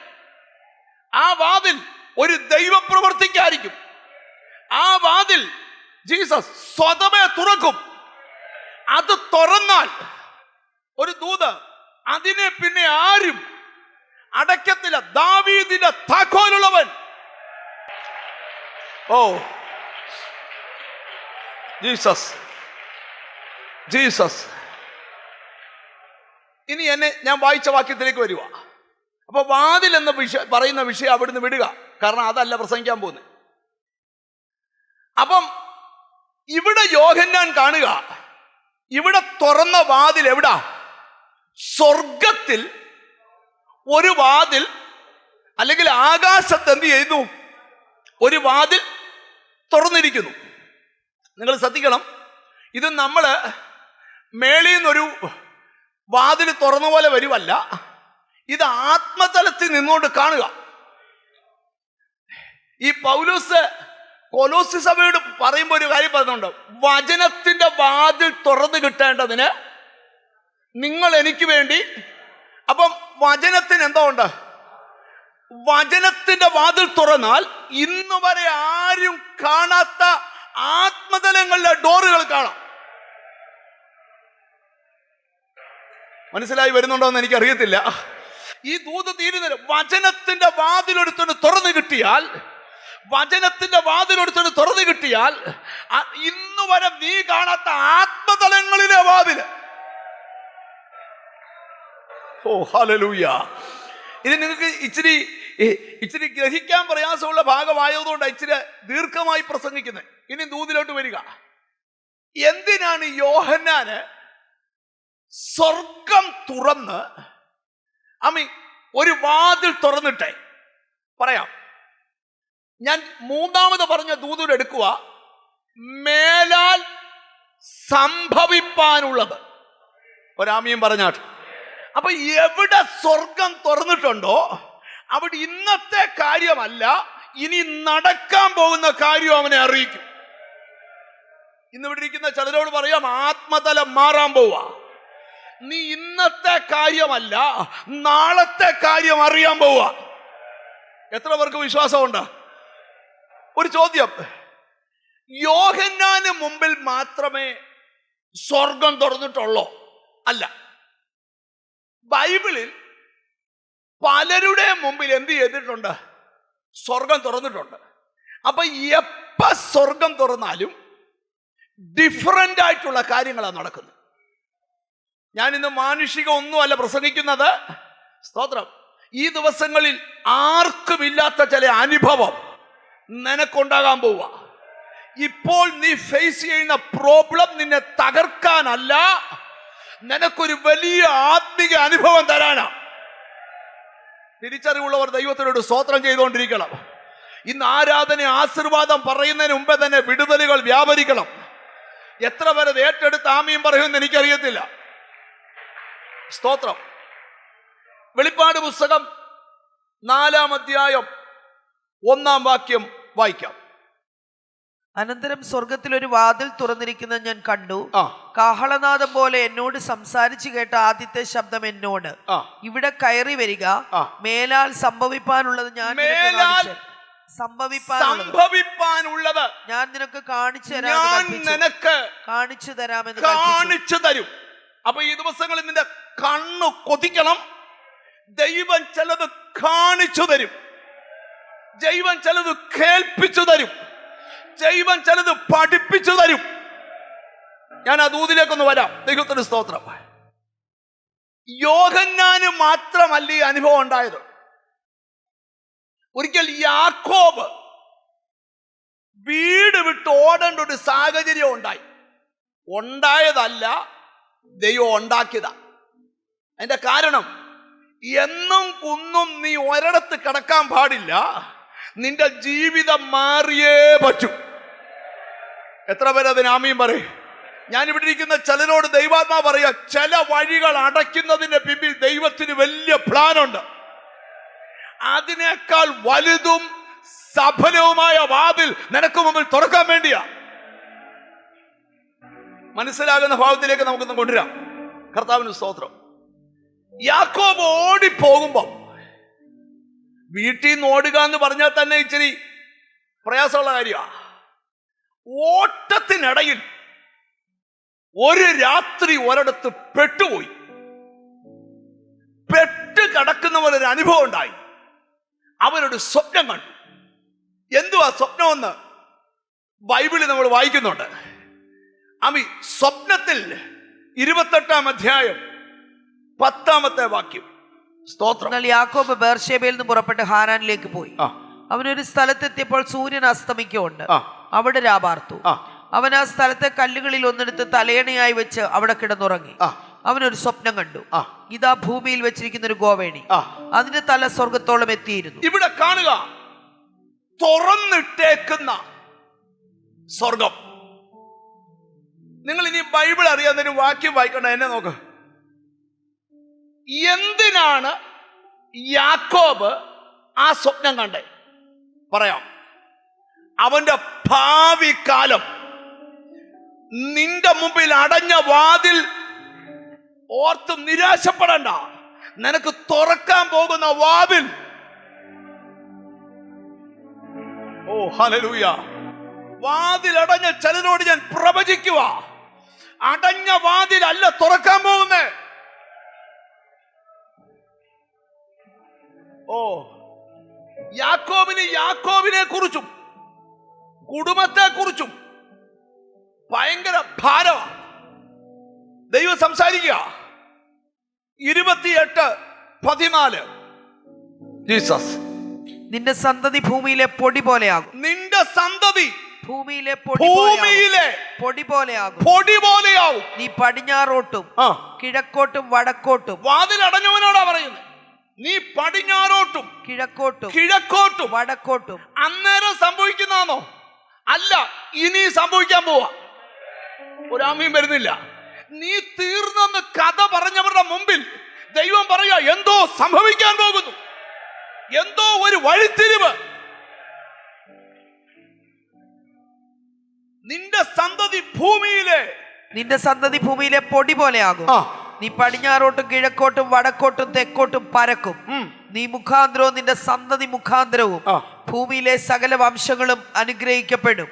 ആ വാതിൽ ഒരു ദൈവപ്രവൃത്തിക്കായിരിക്കും. ആ വാതിൽ ജീസസ് സ്വതമേ തുറക്കും. അത് തുറന്നാൽ ഒരു ദൂത്, അതിനെ പിന്നെ ആരും അടയ്ക്കത്തില്ല. ദാവീദിന്റെ താക്കോലുള്ളവൻ. Oh Jesus, Jesus. ഇനി എന്നെ ഞാൻ വായിച്ച വാക്യത്തിലേക്ക് വരിക. അപ്പൊ വാതിൽ എന്ന പറയുന്ന വിഷയം അവിടുന്ന് വിടുക, കാരണം അതല്ല പ്രസംഗിക്കാൻ പോകുന്നത്. അപ്പം ഇവിടെ യോഹന്നാൻ കാണുക, ഇവിടെ തുറന്ന വാതിൽ എവിടാ? സ്വർഗത്തിൽ ഒരു വാതിൽ, അല്ലെങ്കിൽ ആകാശത്ത് എന്ത് ചെയ്യുന്നു? ഒരു വാതിൽ തുറന്നിരിക്കുന്നു. നിങ്ങൾ ശ്രദ്ധിക്കണം, ഇത് നമ്മള് മേളിൽ നിന്നൊരു വാതിൽ തുറന്ന പോലെ വരുമല്ല, ഇത് ആത്മതലത്തിൽ നിന്നുകൊണ്ട് കാണുക. ഈ പൗലോസ് കൊലോസ്യ സഭയോട് പറയുമ്പോൾ ഒരു കാര്യം പറയുന്നുണ്ട്, വചനത്തിന്റെ വാതിൽ തുറന്നു കിട്ടേണ്ടതിന് നിങ്ങൾ എനിക്ക് വേണ്ടി. അപ്പം വചനത്തിന് എന്തോ ഉണ്ട്? വചനത്തിന്റെ വാതിൽ തുറന്നാൽ ഇന്ന് വരെ ആരും കാണാത്ത ആത്മതലങ്ങളിലെ ഡോറുകൾ കാണാം. മനസ്സിലായി വരുന്നുണ്ടോ എന്ന് എനിക്കറിയത്തില്ല. ഈ ദൂത് തീരുന്നില്ല. വചനത്തിന്റെ വാതിലൊരുത്തന് തുറന്നു കിട്ടിയാൽ, വചനത്തിന്റെ വാതിലൊരുത്തന് തുറന്നു കിട്ടിയാൽ ഇന്ന് വരെ നീ കാണാത്ത ആത്മതലങ്ങളിലെ വാതില്. ഓ ഹല്ലേലൂയ. ഇത് നിങ്ങൾക്ക് ഇച്ചിരി ഗ്രഹിക്കാൻ പ്രയാസമുള്ള ഭാഗമായതുകൊണ്ട് ഇച്ചിരി ദീർഘമായി പ്രസംഗിക്കുന്നത്. ഇനി ദൂതിലോട്ട് വരിക. എന്തിനാണ് യോഹന്നാന് സ്വർഗം തുറന്ന് ഒരു വാതിൽ തുറന്നിട്ടെ? പറയാം. ഞാൻ മൂന്നാമത് പറഞ്ഞ ദൂതൂടെ എടുക്കുക. മേലാൽ സംഭവിപ്പാനുള്ളത്. ഒരാമിയും പറഞ്ഞാട്ട്. അപ്പൊ എവിടെ സ്വർഗം തുറന്നിട്ടുണ്ടോ അവിടെ ഇന്നത്തെ കാര്യമല്ല, ഇനി നടക്കാൻ പോകുന്ന കാര്യം അവനെ അറിയിക്കും. ഇന്നിവിടെ ഇരിക്കുന്ന ചിലരോട് പറയാം, ആത്മതലം മാറാൻ പോവാ. നീ ഇന്നത്തെ കാര്യമല്ല, നാളത്തെ കാര്യം അറിയാൻ പോവാ. എത്ര പേർക്ക് വിശ്വാസമുണ്ട്? ഒരു ചോദ്യം, യോഹന്നാന് മുമ്പിൽ മാത്രമേ സ്വർഗം തുറന്നിട്ടുള്ളോ? അല്ല. ബൈബിളിൽ പലരുടെ മുമ്പിൽ എന്ത് ചെയ്തിട്ടുണ്ട്? സ്വർഗം തുറന്നിട്ടുണ്ട്. അപ്പൊ എപ്പ സ്വർഗം തുറന്നാലും ഡിഫറൻ്റ് ആയിട്ടുള്ള കാര്യങ്ങളാണ് നടക്കുന്നത്. ഞാൻ ഇന്ന് മാനുഷിക ഒന്നുമല്ല പ്രസംഗിക്കുന്നത്. സ്തോത്രം. ഈ ദിവസങ്ങളിൽ ആർക്കുമില്ലാത്ത ചില അനുഭവം നിനക്കുണ്ടാകാൻ പോവുക. ഇപ്പോൾ നീ ഫേസ് ചെയ്യുന്ന പ്രോബ്ലം നിന്നെ തകർക്കാനല്ല, നിനക്കൊരു വലിയ ആത്മിക അനുഭവം തരാനാ. തിരിച്ചറിവുള്ളവർ ദൈവത്തിനോട് സ്തോത്രം ചെയ്തുകൊണ്ടിരിക്കണം. ഇന്ന് ആരാധന ആശീർവാദം പറയുന്നതിന് മുമ്പേ തന്നെ വിടുതലുകൾ വ്യാപരിക്കണം. എത്ര പേരെ ഏറ്റെടുത്ത് ആമീൻ പറയുമെന്ന് എനിക്കറിയത്തില്ല. സ്തോത്രം. വെളിപ്പാട് പുസ്തകം 4-ാം അധ്യായം 1-ാം വാക്യം വായിക്കാം. അനന്തരം സ്വർഗത്തിൽ ഒരു വാതിൽ തുറന്നിരിക്കുന്നത് ഞാൻ കണ്ടു. കാഹളനാദം പോലെ എന്നോട് സംസാരിച്ചു കേട്ട ആദ്യത്തെ ശബ്ദം എന്നോട്, ഇവിടെ കയറി വരിക, മേലാൽ സംഭവിപ്പാനുള്ളത് ഞാൻ സംഭവിപ്പാനുള്ളത് ഞാൻ നിനക്ക് കാണിച്ചു തരും. അപ്പൊ ഈ ദിവസങ്ങളിൽ നിന്റെ കണ്ണു കൊതിക്കണം. ദൈവം ചിലത് കാണിച്ചു തരും, ദൈവം ചിലത് കേൾപ്പിച്ചു തരും, ദൈവം ചിലത് പഠിപ്പിച്ചു തരും. ഞാൻ ആ ദൂതിലേക്കൊന്ന് വരാം. ദൈവത്തിന് സ്തോത്രം. യോഹന്നാന് മാത്രമല്ല ഈ അനുഭവം ഉണ്ടായത്. ഒരിക്കൽ യാക്കോബ് വീട് വിട്ട് ഓടേണ്ട ഒരു സാഹചര്യം ഉണ്ടായതല്ല, ദൈവം ഉണ്ടാക്കിയതാ. അതിന്റെ കാരണം എന്നും കുന്നും നീ ഒരിടത്ത് കിടക്കാൻ പാടില്ല. നിന്റെ ജീവിതം മാറിയേ പറ്റൂ. എത്ര പേര് അതിന് ആമീൻ പറയും? ഞാനിവിടെ ഇരിക്കുന്ന ചിലരോട് ദൈവാത്മാ പറയാ, ചില വഴികൾ അടയ്ക്കുന്നതിന്റെ പിന്നിൽ ദൈവത്തിന് വലിയ പ്ലാനുണ്ട്. അതിനേക്കാൾ വലുതും സഫലവുമായ വാതിൽ നിനക്ക് മുമ്പിൽ തുറക്കാൻ വേണ്ടിയാ. മനസ്സിലാകുന്ന ഭാവത്തിലേക്ക് നമുക്കൊന്ന് കൊണ്ടുവരാം. കർത്താവിന് സ്തോത്രം. യാക്കോബ് ഓടിപ്പോകുമ്പം, വീട്ടിൽ നിന്ന് ഓടുക എന്ന് പറഞ്ഞാൽ തന്നെ ഇച്ചിരി പ്രയാസമുള്ള കാര്യമാണ്. ഓട്ടത്തിനിടയിൽ ഒരു രാത്രി ഒരിടത്ത് പെട്ടുപോയി. പെട്ട് കിടക്കുന്ന പോലെ ഒരു അനുഭവം ഉണ്ടായി. അവനൊരു സ്വപ്നം കണ്ടു. എന്തുവാ സ്വപ്നമെന്ന് ബൈബിളിൽ നമ്മൾ വായിക്കുന്നുണ്ട്. സ്വപ്നത്തിൽ 28-ാം അധ്യായം 10-ാമത്തെ വാക്യം. സ്തോത്രം. എന്നാൽ യാക്കോബ് ബേർശേബയിൽ നിന്ന് പുറപ്പെട്ട് ഹാരാനിലേക്ക് പോയി. അവനൊരു സ്ഥലത്തെത്തിയപ്പോൾ സൂര്യൻ അസ്തമിക്കുണ്ട്. അവിടെ രാപാർത്തു. അവൻ ആ സ്ഥലത്തെ കല്ലുകളിൽ ഒന്നെടുത്ത് തലയണയായി വെച്ച് അവിടെ കിടന്നുറങ്ങി. അവനൊരു സ്വപ്നം കണ്ടു. ഇതാ ഭൂമിയിൽ വെച്ചിരിക്കുന്ന ഒരു ഗോവേണി, അതിന്റെ തല സ്വർഗത്തോളം എത്തിയിരുന്നു. ഇവിടെ കാണുക, തുറന്നിട്ടേക്കുന്ന സ്വർഗം. നിങ്ങൾ ഇനി ബൈബിൾ അറിയാവുന്നൊരു വാക്യം വായിക്കണ്ട, എന്നെ നോക്ക്. എന്തിനാണ് യാക്കോബ് ആ സ്വപ്നം കണ്ടേ? പറയാം. അവന്റെ ഭാവി കാലം, നിന്റെ മുമ്പിൽ അടഞ്ഞ വാതിൽ ഓർത്തും നിരാശപ്പെടണ്ട. നിനക്ക് തുറക്കാൻ പോകുന്ന വാതിൽ, ഓ ഹല്ലേലൂയ, വാതിൽ അടഞ്ഞ ചിലരോട് ഞാൻ പ്രവചിക്കുക, അടഞ്ഞ വാതിൽ അല്ല തുറക്കാൻ പോകുന്നേ. ഓ, യാക്കോബിനെ കുറിച്ചും കുടുംബത്തെ കുറിച്ചും ഭയങ്കര ഭാരമാണ്. ദൈവം സംസാരിക്കുക. 28:14 ജീസസ്, നിന്റെ സന്തതി ഭൂമിയിലെ പൊടി പോലെയാകും. നിന്റെ സന്തതി ഭൂമിയിലെ പൊടി പോലെയാവും. നീ പടിഞ്ഞാറോട്ടും കിഴക്കോട്ടും വടക്കോട്ടും. വാതിൽ അടഞ്ഞവനോടാ പറയുന്നത്. നീ പടിഞ്ഞാറോട്ടും കിഴക്കോട്ടും വടക്കോട്ടും. അന്നേരം സംഭവിക്കുന്നതാണോ? അല്ല, ഇനി സംഭവിക്കാൻ പോവാ. ഒരാമയും വരുന്നില്ല. നീ തീർന്നെന്ന് കഥ പറഞ്ഞവരുടെ മുമ്പിൽ ദൈവം പറയാ, എന്തോ സംഭവിക്കാൻ പോകുന്നു, എന്തോ ഒരു വഴിത്തിരിവ്. നിന്റെ സന്തതി ഭൂമിയിലെ പൊടി പോലെയാകും. നീ പടിഞ്ഞാറോട്ടും കിഴക്കോട്ടും വടക്കോട്ടും തെക്കോട്ടും പരക്കും. നീ മുഖാന്തരവും നിന്റെ സന്തതി മുഖാന്തരവും ഭൂമിയിലെ സകല വംശങ്ങളും അനുഗ്രഹിക്കപ്പെടും.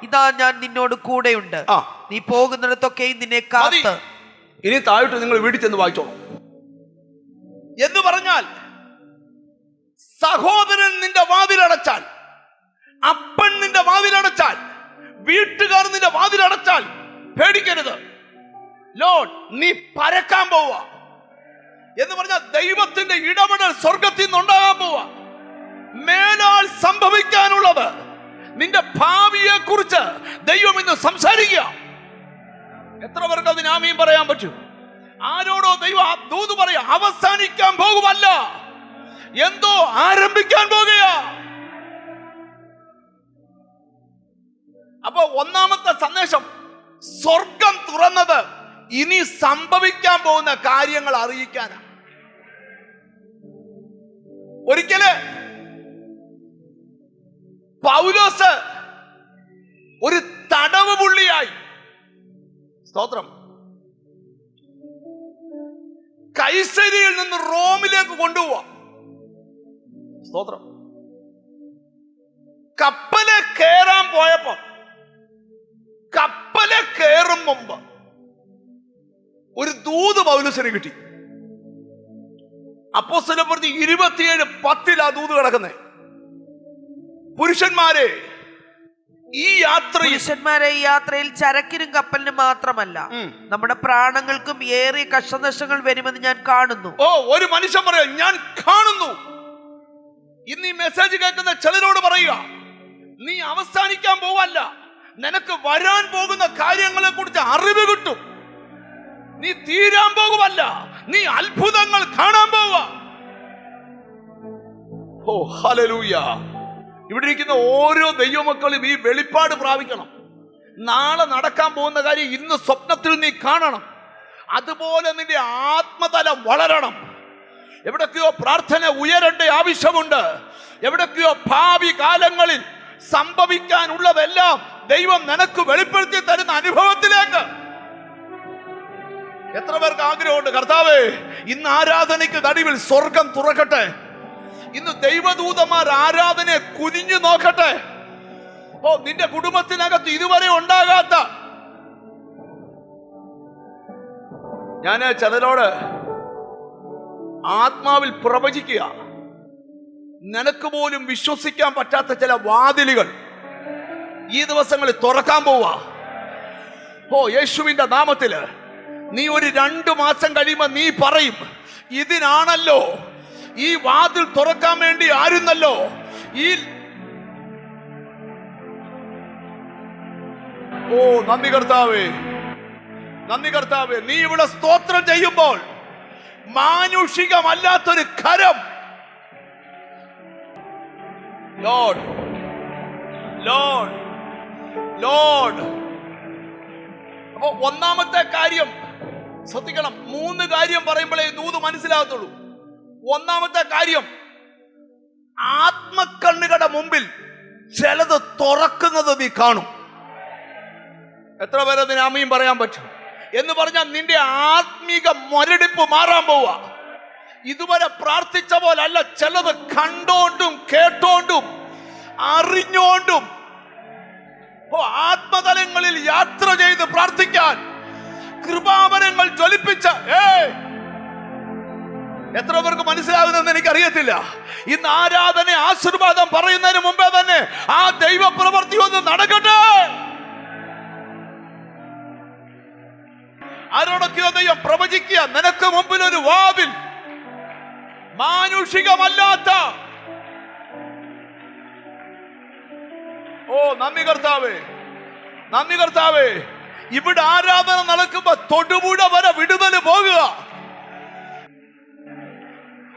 ഇതാ ഞാൻ നിന്നോട് കൂടെയുണ്ട്. നീ പോകുന്നിടത്തൊക്കെയും നിന്നെ കാത്ത്. ഇനി താഴോട്ട് നിങ്ങൾ വീട്ടിൽ ചെന്ന് വായിച്ചോളൂ. എന്ന് പറഞ്ഞാൽ, സഹോദരൻ നിന്റെ വാതിലടച്ചാൽ, അപ്പൻ നിന്റെ വാതിലടച്ചാൽ, വീട്ടുകാർ നിന്റെ വാതിലടച്ചാൽ പേടിക്കരുത്. ലോർഡ്, നീ പരക്കാൻ പോവാ. എന്ന് പറഞ്ഞാൽ ദൈവത്തിന്റെ ഇടപെടൽ സ്വർഗത്തിൽ നിന്നുണ്ടാകാൻ പോവാ. മേലാൽ സംഭവിക്കാനുള്ളത്, നിന്റെ ഭാവിയെ കുറിച്ച് ദൈവം ഇന്ന് സംസാരിക്കുക. എത്ര പേർക്ക് അതിന് ആമീൻ പറയാൻ പറ്റും? ആരോടോ ദൈവം ദൂത് പറയാ, അവസാനിക്കാൻ പോകുമല്ല, എന്തോ ആരംഭിക്കാൻ പോകുകയാ. അപ്പൊ ഒന്നാമത്തെ സന്ദേശം, സ്വർഗം തുറന്നത് ഇനി സംഭവിക്കാൻ പോകുന്ന കാര്യങ്ങൾ അറിയിക്കാനാണ്. ഒരിക്കല് പൗലോസ് ഒരു തടവ് പുള്ളിയായി, സ്തോത്രം, കൈസരിയിൽ നിന്ന് റോമിലേക്ക് കൊണ്ടുപോവാ. സ്തോത്രം. കപ്പല് കയറാൻ പോയപ്പോ, കപ്പല് കയറും മുമ്പ് ഒരു ദൂത് പൗലോസിന് കിട്ടി. അപ്പോസ്തലൻ പറഞ്ഞു 27:10 ആ ദൂത് കിടക്കുന്നേ. പുരുഷന്മാരെ ഈ യാത്രയിൽ ചരക്കിനും കപ്പലിനും മാത്രമല്ല, നമ്മുടെ പ്രാണങ്ങൾക്കും ഏറിയ കഷ്ടനഷ്ടങ്ങൾ വരുമെന്ന് ഞാൻ കാണുന്നു. ഓ, ഒരു മനുഷ്യൻ പറയാ, ഞാൻ കാണുന്നു. ഇന്ന് ഈ മെസ്സേജ് കേൾക്കുന്ന ചിലരോട് പറയുക, നീ അവസാനിക്കാൻ പോവല്ല, നിനക്ക് വരാൻ പോകുന്ന കാര്യങ്ങളെ കുറിച്ച് അറിവ് കിട്ടും. നീ തീരാൻ പോകുമല്ല, നീ അത്ഭുതങ്ങൾ കാണാൻ പോവുക. ഓ ഹല്ലേലൂയ. ഇവിടെ ഇരിക്കുന്ന ഓരോ ദൈവമക്കളും ഈ വെളിപ്പാട് പ്രാപിക്കണം. നാളെ നടക്കാൻ പോകുന്ന കാര്യം ഇന്ന് സ്വപ്നത്തിൽ നീ കാണണം. അതുപോലെ നിന്റെ ആത്മതലം വളരണം. എവിടൊക്കെയോ പ്രാർത്ഥന ഉയരേണ്ട ആവശ്യമുണ്ട്. എവിടൊക്കെയോ ഭാവി കാലങ്ങളിൽ സംഭവിക്കാനുള്ളതെല്ലാം ദൈവം നിനക്ക് വെളിപ്പെടുത്തി തരുന്ന അനുഭവത്തിലേക്ക്. എത്ര പേർക്ക് ആഗ്രഹമുണ്ട്, കർത്താവേ ഇന്ന് ആരാധനയ്ക്ക് നടുവിൽ സ്വർഗം തുറക്കട്ടെ, ഇന്ന് ദൈവദൂതന്മാർ ആരാധനയെ കുനിഞ്ഞു നോക്കട്ടെ. ഓ, നിന്റെ കുടുംബത്തിനകത്ത് ഇതുവരെ ഉണ്ടാകാത്ത. ഞാൻ ചിലരോട് ആത്മാവിൽ പ്രവചിക്കുക, നിനക്ക് പോലും വിശ്വസിക്കാൻ പറ്റാത്ത ചില വാതിലുകൾ ഈ ദിവസങ്ങളിൽ തുറക്കാൻ പോവാ. ഓ, യേശുവിന്റെ നാമത്തില് നീ ഒരു 2 മാസം കഴിയുമ്പോ നീ പറയും, ഇതിനാണല്ലോ ഈ വാതിൽ തുറക്കാൻ വേണ്ടി ആയിരുന്നല്ലോ ഈ. ഓ നന്ദി കർത്താവേ, നന്ദി കർത്താവേ. നീ ഇവിടെ സ്തോത്രം ചെയ്യുമ്പോൾ മാനുഷികമല്ലാത്തൊരു കരം. Lord, Lord, Lord. അപ്പൊ ഒന്നാമത്തെ കാര്യം ശ്രദ്ധിക്കണം. 3 കാര്യം പറയുമ്പോഴേ ദൂത് മനസ്സിലാകത്തുള്ളൂ. ഒന്നാമത്തെ കാര്യം, ആത്മക്കണ്ണുകളുടെ മുമ്പിൽ ചിലത് തുറക്കുന്നത് നീ കാണും. എത്ര പേരെ അതിന് ആമീൻ പറയാൻ പറ്റും? എന്ന് പറഞ്ഞാൽ നിന്റെ ആത്മീക മുരടിപ്പ് മാറാൻ പോവാ. ഇതുവരെ പ്രാർത്ഥിച്ച പോലല്ല, ചിലത് കണ്ടോണ്ടും കേട്ടോണ്ടും അറിഞ്ഞോണ്ടും ആത്മതലങ്ങളിൽ യാത്ര ചെയ്ത് പ്രാർത്ഥിക്കാൻ കൃപാവരങ്ങൾ ജ്വലിപ്പിച്ച എത്ര പേർക്ക് മനസ്സിലാകുന്നെന്ന് എനിക്കറിയത്തില്ല. ഇന്ന് ആരാധന ആശീർവാദം പറയുന്നതിന് മുമ്പേ തന്നെ ആ ദൈവ പ്രവൃത്തി ഒന്ന് നടക്കട്ടെ. ആരോടൊക്കെയോ ദൈവം പ്രവചിക്കുക, നിനക്ക് മുമ്പിൽ ഒരു വാതിൽ, മാനുഷികമല്ലാത്ത. ഓ നന്ദി കർത്താവേ, നന്ദി കർത്താവേ. ഇവിടെ ആരാധന നടക്കുമ്പോ തൊടുപുഴ വരെ വിടുതൽ പോകുക.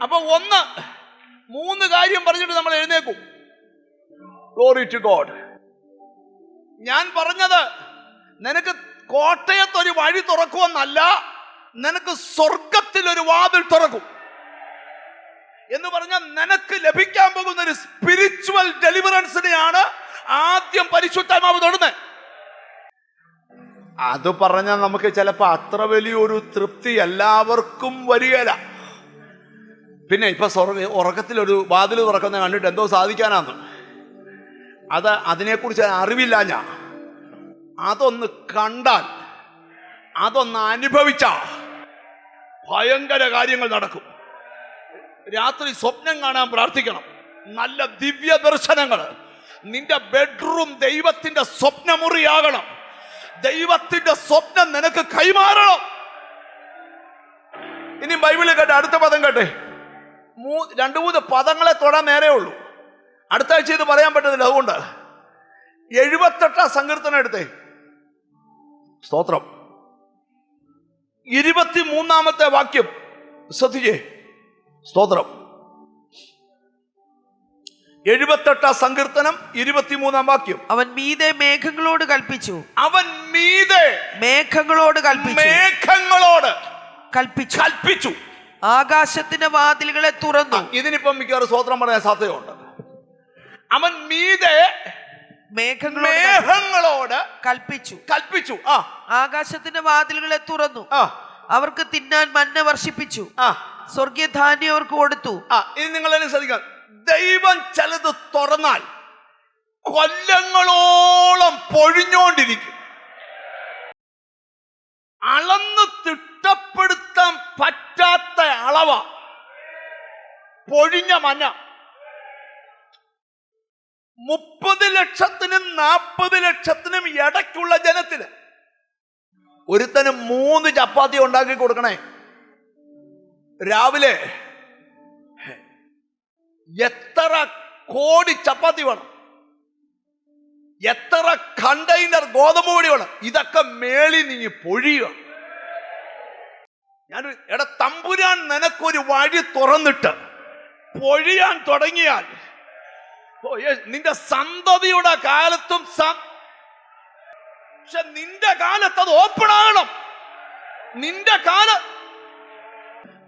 അപ്പൊ 3 കാര്യം പറഞ്ഞിട്ട് നമ്മൾ എഴുന്നേക്കും. Glory to God. ഞാൻ പറഞ്ഞത് നിനക്ക് കോട്ടയത്തൊരു വഴി തുറക്കുമെന്നല്ല, നിനക്ക് സ്വർഗത്തിൽ ഒരു വാതിൽ തുറക്കും എന്ന് പറഞ്ഞാൽ നിനക്ക് ലഭിക്കാൻ പോകുന്ന ഒരു സ്പിരിച്വൽ ഡെലിവറൻസിനെയാണ് ആദ്യം പരിശുദ്ധാത്മാവ് തൊടുന്നത്. അത് പറഞ്ഞാൽ നമുക്ക് ചിലപ്പോൾ അത്ര വലിയൊരു തൃപ്തി എല്ലാവർക്കും വരികയില്ല. പിന്നെ ഇപ്പൊ ഉറക്കത്തിലൊരു വാതിൽ തുറക്കുന്ന കണ്ടിട്ട് എന്തോ സാധിക്കാനാന്ന്, അതിനെക്കുറിച്ച് അറിവില്ല. ഞാൻ അതൊന്ന് കണ്ടാൽ, അതൊന്ന് അനുഭവിച്ച ഭയങ്കര കാര്യങ്ങൾ നടക്കും. രാത്രി സ്വപ്നം കാണാൻ പ്രാർത്ഥിക്കണം. നല്ല ദിവ്യ ദർശനങ്ങൾ. നിന്റെ ബെഡ്റൂം ദൈവത്തിന്റെ സ്വപ്നമുറിയാകണം. ദൈവത്തിന്റെ സ്വപ്നം നിനക്ക് കൈമാറണം. ഇനി ബൈബിളിൽ കേട്ടെ, അടുത്ത പദം കേട്ടെ. 2-3 പദങ്ങളെ തൊടാൻ നേരെ ഉള്ളൂ. അടുത്ത ആഴ്ച ഇത് പറയാൻ പറ്റുന്നില്ല. അതുകൊണ്ട് 78 സങ്കീർത്തനം എടുത്തേ. സ്തോത്രം. 23 വാക്യം ശ്രദ്ധിച്ചേ. സ്തോത്രം. 78 സങ്കീർത്തനം 23 വാക്യം. അവൻ മീതെ മേഘങ്ങളോട് കൽപ്പിച്ചു. അവൻ മീതെ മേഘങ്ങളോട് കൽപ്പിച്ചു. മേഘങ്ങളോട് കൽപ്പിച്ചു. കൽപ്പിച്ചു. ആകാശത്തിന്റെ വാതിലുകളെ തുറന്നു. ഇതിനിപ്പം മിക്കവാറും സ്തോത്രം പറയാൻ സാധ്യതയുണ്ട്. അവൻ മീതെ മേഘങ്ങളോട് കൽപ്പിച്ചു. കൽപ്പിച്ചു. ആകാശത്തിന്റെ വാതിലുകളെ തുറന്നു. അവർക്ക് തിന്നാൻ മന്ന വർഷിപ്പിച്ചു. സ്വർഗീയ ധാന്യം അവർക്ക് കൊടുത്തു. ഇനി നിങ്ങൾ എന്നെ ശ്രദ്ധിക്കുക. ദൈവം ചിലത് തുറന്നാൽ കൊല്ലങ്ങളോളം പൊഴിഞ്ഞോണ്ടിരിക്കും. അളന്ന് തിട്ടപ്പെടുത്താൻ പറ്റാത്ത അളവ പൊഴിഞ്ഞ മന്ന. 30 ലക്ഷത്തിനും 40 ലക്ഷത്തിനും ഇടയ്ക്കുള്ള ജനത്തിന് ഒരുത്തന് 3 ചപ്പാത്തി ഉണ്ടാക്കി കൊടുക്കണേ. രാവിലെ എത്ര കോടി ചപ്പാത്തി വേണം, എത്ര കണ്ടെയ്നർ ഗോതമ്പ് പൊടി വേണം. ഇതൊക്കെ മേളി നീ പൊഴിയുക. തമ്പുരാൻ നിനക്കൊരു വഴി തുറന്നിട്ട് പൊഴിയാൻ തുടങ്ങിയാൽ നിന്റെ സന്തതിയുടെ കാലത്തും പക്ഷെ നിന്റെ കാലത്ത് അത് ഓപ്പൺ ആകണം. നിന്റെ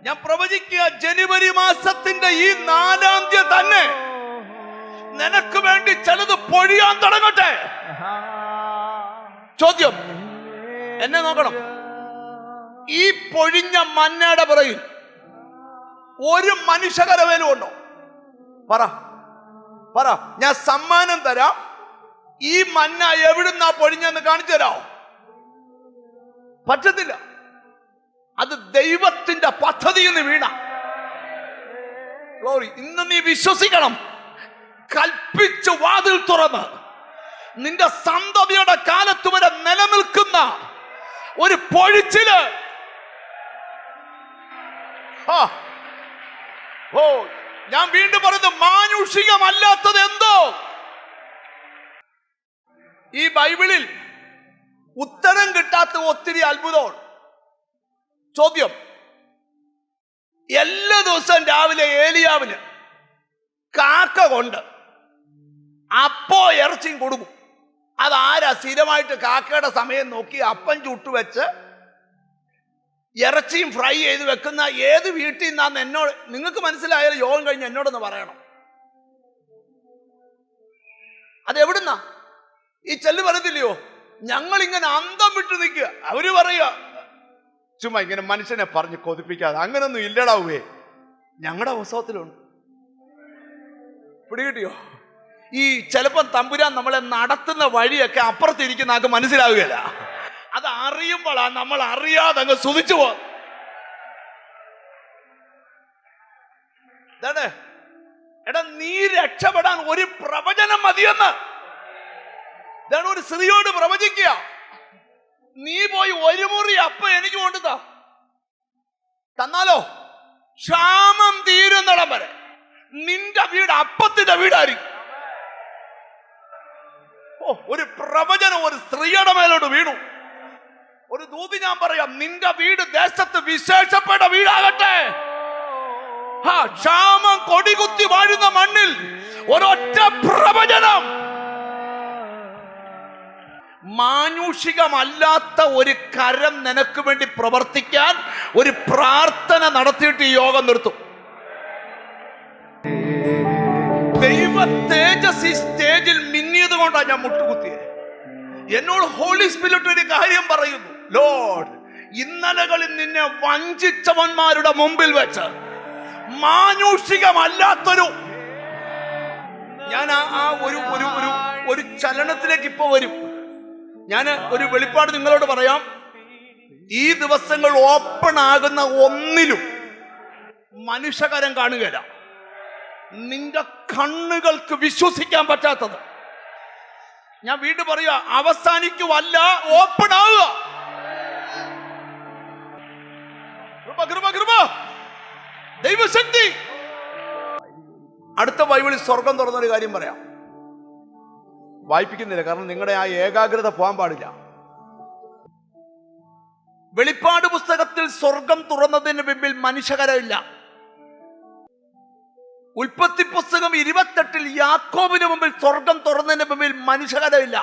ഞാൻ പ്രവചിക്കുക, ജനുവരി മാസത്തിന്റെ ഈ 4-ാം തീയതി തന്നെ നിനക്ക് വേണ്ടി ചിലത് പൊഴിയാൻ തുടങ്ങട്ടെ. ചോദ്യം, എന്നെ നോക്കണം. ഈ പൊഴിഞ്ഞ മന്നയുടെ പുറകിൽ ഒരു മനുഷ്യകരവേലും ഉണ്ടോ? പറ, ഞാൻ സമ്മാനം തരാം. ഈ മന്ന എവിടുന്നാ പൊഴിഞ്ഞെന്ന് കാണിച്ചു തരാമോ? പറ്റത്തില്ല. അത് ദൈവത്തിന്റെ പദ്ധതിയിൽ നിന്ന് വീണ ഗ്ലോറി. ഇന്ന് നീ വിശ്വസിക്കണം. കൽപ്പിച്ച് വാതിൽ തുറന്ന് നിന്റെ സന്തതിയുടെ കാലത്ത് വരെ നിലനിൽക്കുന്ന ഒരു പൊഴിച്ചില്. ഞാൻ വീണ്ടും പറയുന്നത്, മാനുഷികമല്ലാത്തത് എന്തോ. ഈ ബൈബിളിൽ ഉത്തരം കിട്ടാത്ത ഒത്തിരി അത്ഭുതമാണ്. ചോദ്യം, എല്ലാ ദിവസവും രാവിലെ ഏലിയാവിന് കാക്ക കൊണ്ട് അപ്പോ ഇറച്ചിയും കൊടുക്കും. അതാരാ സ്ഥിരമായിട്ട് കാക്കയുടെ സമയം നോക്കി അപ്പം ചുട്ടുവെച്ച് ഇറച്ചിയും ഫ്രൈ ചെയ്ത് വെക്കുന്ന ഏത് വീട്ടിൽ നിന്നാന്ന് എന്നോട്, നിങ്ങൾക്ക് മനസ്സിലായാലും യോഗം കഴിഞ്ഞ് എന്നോടൊന്ന് പറയണം. അതെവിടുന്നാ? ഈ ചെല്ലു പറയത്തില്ലയോ, ഞങ്ങൾ ഇങ്ങനെ അന്തം വിട്ടു നിൽക്കുക. അവര് പറയുക, ചുമ്മാ ഇങ്ങനെ മനുഷ്യനെ പറഞ്ഞ് കൊതിപ്പിക്കാതെ, അങ്ങനൊന്നും ഇല്ലടാവേ, ഞങ്ങളുടെ ഉത്സവത്തിലുണ്ട്. പിടികിട്ടിയോ? ഈ ചിലപ്പം തമ്പുരാൻ നമ്മളെ നടത്തുന്ന വഴിയൊക്കെ അപ്പുറത്തിരിക്കുന്ന ആൾക്ക് മനസ്സിലാവുകയില്ല. അത് അറിയുമ്പോഴാ നമ്മൾ അറിയാതെ അങ്ങ് സുതിച്ചു പോകും. എടാ, നീ രക്ഷപ്പെടാൻ ഒരു പ്രവചനം മതിയെന്ന് ഇതാണ് ഒരു സ്ത്രീയോട് പ്രവചിക്കുക. നീ പോയി ഒരു മുറി അപ്പം എനിക്ക് കൊണ്ടുതാ, തന്നാലോ ക്ഷാമം തീരുന്നിടം വരെ നിന്റെ വീട് അപ്പത്തിന്റെ വീടായിരിക്കും. ഒരു പ്രവചനം ഒരു സ്ത്രീയുടെ മേലോട്ട് വീണു. ഒരു ദൂതി ഞാൻ പറയാം, നിന്റെ വീട് ദേശത്ത് വിശേഷപ്പെട്ട വീടാകട്ടെ. ക്ഷാമം കൊടികുത്തി വാഴുന്ന മണ്ണിൽ ഒരൊറ്റ പ്രവചനം. മാനുഷികമല്ലാത്ത ഒരു കരം നിനക്ക് വേണ്ടി പ്രവർത്തിക്കാൻ ഒരു പ്രാർത്ഥന നടത്തിയിട്ട് ഈ യോഗം നിർത്തും. ദൈവ തേജസ് ഈ സ്റ്റേജിൽ മിന്നിയത് കൊണ്ടാണ് ഞാൻ മുട്ടുകുത്തിയത്. എന്നോട് ഹോളി സ്പിരിറ്റ് ഒരു കാര്യം പറയുന്നു. ലോർഡ്, ഇന്നലകളിൽ നിന്നെ വഞ്ചിച്ചവന്മാരുടെ മുമ്പിൽ വെച്ച് മാനുഷികമല്ലാത്തൊരു, ഞാൻ ആ ഒരു ചലനത്തിലേക്ക് ഇപ്പൊ വരും. ഞാൻ ഒരു വെളിപ്പാട് നിങ്ങളോട് പറയാം. ഈ ദിവസങ്ങൾ ഓപ്പൺ ആകുന്ന ഒന്നിലും മനുഷ്യകരം കാണുകയില്ല. നിന്റെ കണ്ണുകൾക്ക് വിശ്വസിക്കാൻ പറ്റാത്തത്, ഞാൻ വീണ്ടും പറയുക, അവസാനിക്കുവല്ല, ഓപ്പൺ ആവുക. ദൈവശക്തി. അടുത്ത ബൈബിളിൽ സ്വർഗം തുറന്നൊരു കാര്യം പറയാം. വായിപ്പിക്കുന്നില്ല, കാരണം നിങ്ങളുടെ ആ ഏകാഗ്രത പോകാൻ പാടില്ല. വെളിപ്പാട് പുസ്തകത്തിൽ സ്വർഗം തുറന്നതിന് മുമ്പിൽ മനുഷ്യകരമില്ല. ഉൽപ്പത്തി പുസ്തകം 28 യാക്കോബിന് മുമ്പിൽ സ്വർഗം തുറന്നതിന് മുമ്പിൽ മനുഷ്യകരമില്ല.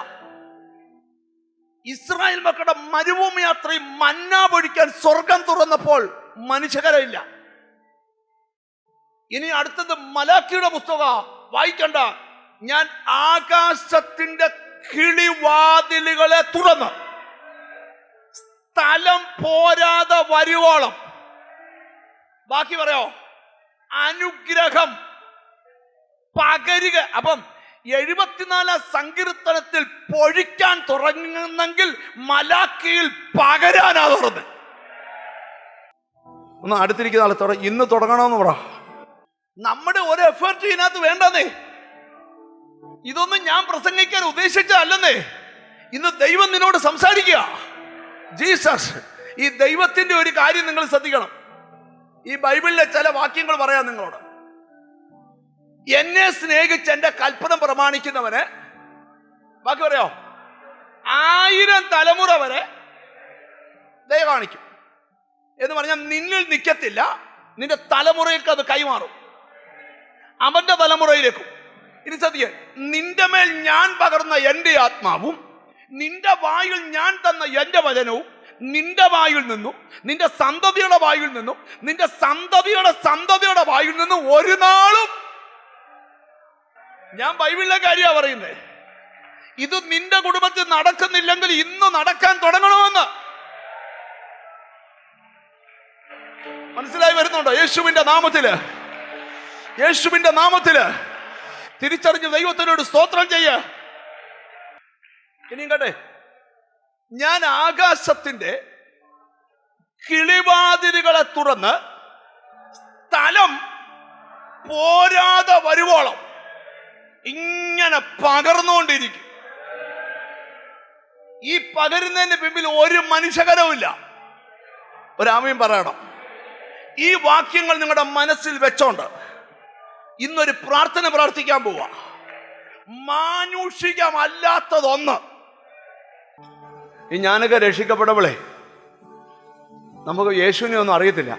ഇസ്രായേൽ മക്കളുടെ മരുഭൂമി യാത്രയിൽ മന്ന പൊഴിക്കാൻ സ്വർഗം തുറന്നപ്പോൾ മനുഷ്യകരമില്ല. ഇനി അടുത്തത് മലാക്കിയുടെ പുസ്തകം വായിക്കണ്ട. ഞാൻ ആകാശത്തിന്റെ കിളിവാതിലുകളെ തുറന്ന് സ്ഥലം പോരാതെ വരുവോളം, ബാക്കി പറയോ, അനുഗ്രഹം പകരുക. അപ്പം 74 സങ്കീർത്തനത്തിൽ പൊഴിക്കാൻ തുടങ്ങുന്നെങ്കിൽ മലാക്കിയിൽ പകരാനാ തുറന്ന്. ഒന്ന് അടുത്തിരിക്കുന്ന ആളെ ഇന്ന് തുടങ്ങണമെന്ന് പറ. നമ്മുടെ ഒരു എഫേർട്ട് ഇതിനകത്ത് വേണ്ടെന്നേ. ഇതൊന്നും ഞാൻ പ്രസംഗിക്കാൻ ഉദ്ദേശിച്ചതല്ലെന്നേ. ഇന്ന് ദൈവം നിന്നോട് സംസാരിക്കുക. ജീസസ്, ഈ ദൈവത്തിന്റെ ഒരു കാര്യം നിങ്ങൾ ശ്രദ്ധിക്കണം. ഈ ബൈബിളിലെ ചില വാക്യങ്ങൾ പറയാം നിങ്ങളോട്. എന്നെ സ്നേഹിച്ച് എന്റെ കൽപ്പന പ്രമാണിക്കുന്നവന്, ബാക്കി പറയോ, 1000 തലമുറ വരെ ദയ കാണിക്കും എന്ന് പറഞ്ഞാൽ നിന്നിൽ നിൽക്കത്തില്ല, നിന്റെ തലമുറയ്ക്ക് അത് കൈമാറും. അവന്റെ തലമുറയിലേക്കും. ഇനി സത്യം, നിന്റെ മേൽ ഞാൻ പകർന്ന എൻ്റെ ആത്മാവും നിന്റെ വായിൽ ഞാൻ തന്ന എൻ്റെ വചനവും നിന്റെ വായിൽ നിന്നും നിന്റെ സന്തതിയുടെ വായിൽ നിന്നും നിന്റെ സന്തതിയുടെ സന്തതിയുടെ വായിൽ നിന്നും ഒരു നാളും, ഞാൻ ബൈബിളിലെ കാര്യമാണ് പറയുന്നത്, ഇത് നിന്റെ കുടുംബത്തിൽ നടക്കുന്നില്ലെങ്കിൽ ഇന്ന് നടക്കാൻ തുടങ്ങണമെന്ന്. മനസ്സിലായി വരുന്നുണ്ടോ? യേശുവിന്റെ നാമത്തില്, യേശുവിന്റെ നാമത്തില് തിരിച്ചറിഞ്ഞ് ദൈവത്തിനോട് സ്തോത്രം ചെയ്യ. ഇനിയും കേട്ടെ, ഞാൻ ആകാശത്തിന്റെ കിളിവാതിലുകളെ തുറന്ന് സ്ഥലം പോരാതെ വരുവോളം ഇങ്ങനെ പകർന്നുകൊണ്ടിരിക്കും. ഈ പകരുന്നതിന് പിമ്പിൽ ഒരു മനുഷ്യകരവുമില്ല. ഒരാമയും പറയണം. ഈ വാക്യങ്ങൾ നിങ്ങളുടെ മനസ്സിൽ വെച്ചോണ്ട് ഇന്നൊരു പ്രാർത്ഥന പ്രാർത്ഥിക്കാൻ പോവാ. മാനുഷികമല്ലാത്തതൊന്ന്. ഈ ഞാനൊക്കെ രക്ഷിക്കപ്പെടുമ്പോളേ നമുക്ക് യേശുവിനെ ഒന്നും അറിയത്തില്ല.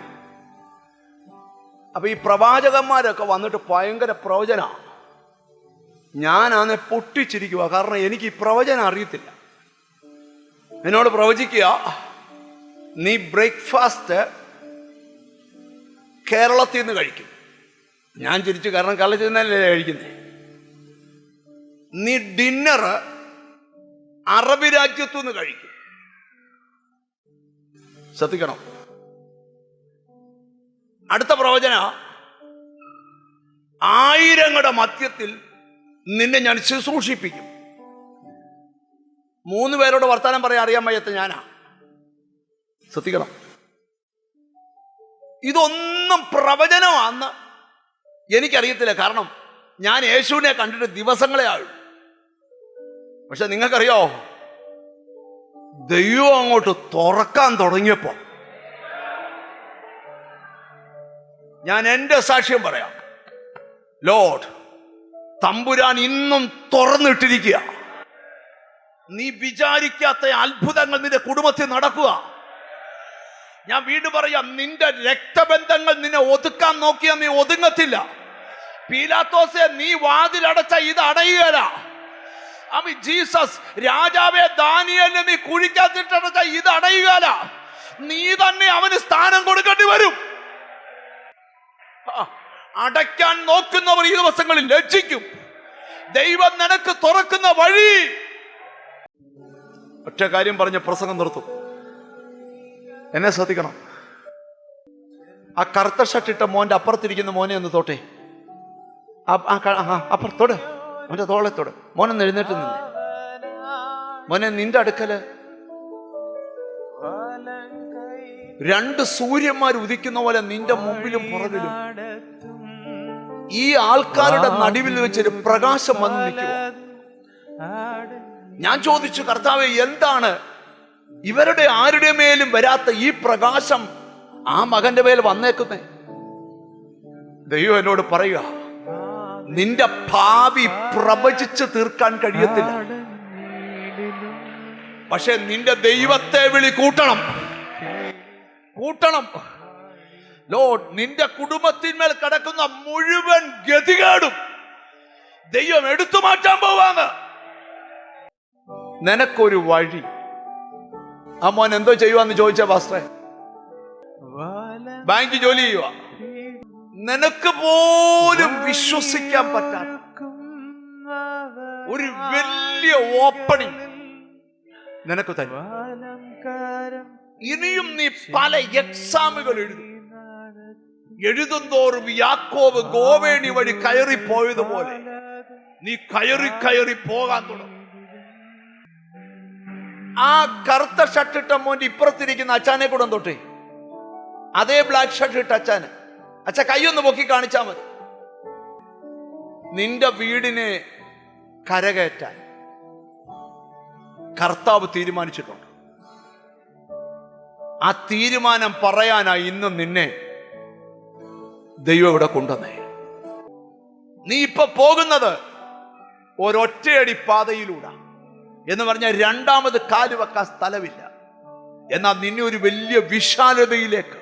അപ്പൊ ഈ പ്രവാചകന്മാരൊക്കെ വന്നിട്ട് ഭയങ്കര പ്രവചന. ഞാനാന്നെ പൊട്ടിച്ചിരിക്കുക, കാരണം എനിക്ക് ഈ പ്രവചനം അറിയത്തില്ല. എന്നോട് പ്രവചിക്കുക, നീ ബ്രേക്ക്ഫാസ്റ്റ് കേരളത്തിൽ നിന്ന് കഴിക്കും. ഞാൻ ചിരിച്ചു, കാരണം കേരളത്തിൽ നിന്നല്ലേ കഴിക്കുന്നേ. നീ ഡിന്നർ അറബി രാജ്യത്തു നിന്ന് കഴിക്കും. ശ്രദ്ധിക്കണം. അടുത്ത പ്രവചന, ആയിരങ്ങളുടെ മധ്യത്തിൽ നിന്നെ ഞാൻ ശുശ്രൂഷിപ്പിക്കും. 3 പേരോട് വർത്താനം പറയാൻ അറിയാൻ വയ്യാത്ത ഞാനാ. ശ്രദ്ധിക്കണം. ഇതൊന്നും പ്രവചനമാണെന്ന് എനിക്കറിയത്തില്ല, കാരണം ഞാൻ യേശുവിനെ കണ്ടിട്ട് ദിവസങ്ങളെ ആയുള്ളൂ. പക്ഷെ നിങ്ങൾക്കറിയോ, ദൈവം അങ്ങോട്ട് തുറക്കാൻ തുടങ്ങിയപ്പോ ഞാൻ എൻ്റെ സാക്ഷ്യം പറയാം. ലോർഡ്, തമ്പുരാൻ ഇന്നും തുറന്നിട്ടിരിക്കുക. നീ വിചാരിക്കാത്ത അത്ഭുതങ്ങൾ നിന്റെ കുടുംബത്തിൽ നടക്കുക. ഞാൻ വീണ്ടും പറയാം, നിന്റെ രക്തബന്ധങ്ങൾ നിന്നെ ഒതുക്കാൻ നോക്കിയാൽ നീ ഒതുങ്ങത്തില്ല. പീലാത്തോസെ, നീ വാതിലടച്ച ഇത് അടയുകയില്ല. ജീസസ് രാജാവെ, ദാനിയേലിനെ നീ കുഴിക്കാത്തിട്ടടച്ച ഇത് അടയുകയില്ല. നീ തന്നെ അവന് സ്ഥാനം കൊടുക്കേണ്ടി വരും. അടയ്ക്കാൻ നോക്കുന്നവർ ഈ ദിവസങ്ങളിൽ ലജ്ജിക്കും. ദൈവം നിനക്ക് തുറക്കുന്ന വഴി. ഒറ്റ കാര്യം പറഞ്ഞ് പ്രസംഗം നിർത്തും. എന്നെ ശ്രദ്ധിക്കണം. ആ കറുത്ത ഷർട്ടിട്ട മോന്റെ അപ്പുറത്തിരിക്കുന്ന മോനെ ഒന്ന് തോട്ടെ. അപ്പുറത്തോട്, മോന്റെ തോളത്തോട്. മോനൊന്ന് എഴുന്നേറ്റ് നിന്നെ. മോനെ, നിന്റെ അടുക്കല് 2 സൂര്യന്മാർ ഉദിക്കുന്ന പോലെ നിന്റെ മുമ്പിലും പുറകിലും ഈ ആൾക്കാരുടെ നടുവിൽ വെച്ചൊരു പ്രകാശം വന്ന് നിൽക്കുക. ഞാൻ ചോദിച്ചു, കർത്താവേ, എന്താണ് ഇവരുടെ ആരുടെ മേലും വരാത്ത ഈ പ്രകാശം ആ മകന്റെ മേൽ വന്നേക്കുന്നേ? ദൈവം എന്നോട് പറയുക, നിന്റെ ഭാവി പ്രവചിച്ച് തീർക്കാൻ കഴിയത്തില്ല. പക്ഷെ നിന്റെ ദൈവത്തെ വിളി കൂട്ടണം. ലോർഡ്, നിന്റെ കുടുംബത്തിന്മേൽ കിടക്കുന്ന മുഴുവൻ ഗതികേടും ദൈവം എടുത്തു മാറ്റാൻ പോവാന്ന്. നിനക്കൊരു വഴി. ആ മോൻ എന്തോ ചെയ്യുവാന്ന് ചോദിച്ച പാസ്റ്ററെ, ബാങ്കിൽ ജോലി ചെയ്യുക. നിനക്ക് പോലും വിശ്വസിക്കാൻ പറ്റാത്ത ഒരു വലിയ ഓപ്പണിംഗ് നിനക്ക് തരും. ഇനിയും നീ പല എക്സാമുകൾ എഴുതുന്തോറും യാക്കോബ് ഗോവേണി വഴി കയറിപ്പോയതുപോലെ നീ കയറി പോകാൻ തുടങ്ങും. ആ കറുത്ത ഷർട്ട് ഇട്ട മോന്റെ ഇപ്പുറത്തിരിക്കുന്ന അച്ഛനെ കൂടെ തൊട്ടേ, അതേ ബ്ലാക്ക് ഷർട്ട് ഇട്ട അച്ഛന്, അച്ഛ കൈയൊന്ന് പൊക്കി കാണിച്ചാ മതി. നിന്റെ വീടിനെ കരകയറ്റാൻ കർത്താവ് തീരുമാനിച്ചിട്ടുണ്ട്. ആ തീരുമാനം പറയാനായി ഇന്ന് നിന്നെ ദൈവം ഇവിടെ കൊണ്ടുവന്നേ. നീ ഇപ്പൊ പോകുന്നത് ഒരൊറ്റയടി പാതയിലൂടെ എന്ന് പറഞ്ഞാൽ രണ്ടാമത് കാല് വെക്കാൻ സ്ഥലമില്ല. എന്നാൽ നിന്നെ ഒരു വലിയ വിശാലതയിലേക്ക്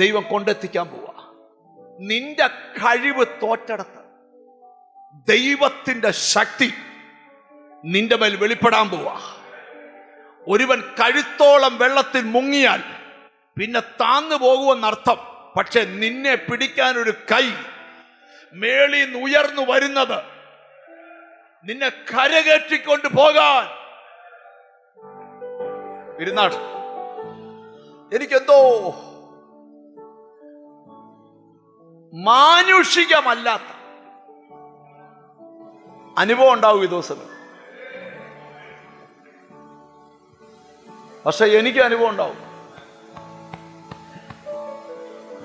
ദൈവം കൊണ്ടെത്തിക്കാൻ പോവാ. നിന്റെ കഴിവ് തോറ്റെടുത്ത് ദൈവത്തിന്റെ ശക്തി നിന്റെ മേൽ വെളിപ്പെടാൻ പോവാ. ഒരുവൻ കഴുത്തോളം വെള്ളത്തിൽ മുങ്ങിയാൽ പിന്നെ താന്നു പോകുമെന്നർത്ഥം. പക്ഷെ നിന്നെ പിടിക്കാൻ ഒരു കൈ മേളിൽ നിന്ന് ഉയർന്നു വരുന്നത് നിന്നെ കരകയറ്റിക്കൊണ്ട് പോകാൻ. ഇരുന്നാൾ എനിക്കെന്തോ മാനുഷികമല്ലാത്ത അനുഭവം ഉണ്ടാവും ഈ ദിവസം. പക്ഷെ എനിക്ക് അനുഭവം ഉണ്ടാവും.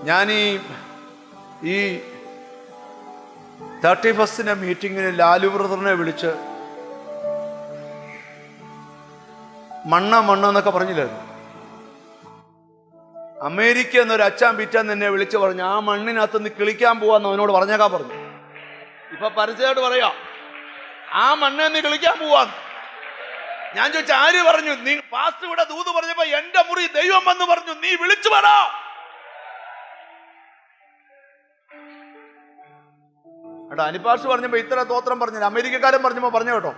ഞാൻ ഈ 31 മീറ്റിങ്ങിന് ലാലു ബ്രദറിനെ വിളിച്ച് മണ്ണ എന്നൊക്കെ പറഞ്ഞില്ലായിരുന്നു. അമേരിക്ക എന്നൊരു അച്ചാൻ പിറ്റാൻ എന്നെ വിളിച്ച് പറഞ്ഞു, ആ മണ്ണിനകത്ത് നിന്ന് കിളിക്കാൻ പോവാന്ന് അവനോട് പറഞ്ഞേക്കാൻ പറഞ്ഞു. ഇപ്പൊ പരസ്യമായിട്ട് പറയാ, ആ മണ്ണിൽ നിന്ന് കിളിക്കാൻ പോവാന്ന്. ഞാൻ ചോദിച്ചു, ആര് പറഞ്ഞു? നീ പാസ്റ്റർ ഇവിടെ ദൂത് പറഞ്ഞപ്പോ എന്റെ മുറി ദൈവം വന്ന് പറഞ്ഞു, നീ വിളിച്ചു പറ. കേട്ടോ, അനിപ്പാസ് പറഞ്ഞപ്പോ ഇത്ര തോത്രം പറഞ്ഞില്ല. അമേരിക്കക്കാരൻ പറഞ്ഞപ്പോ പറഞ്ഞ കേട്ടോ,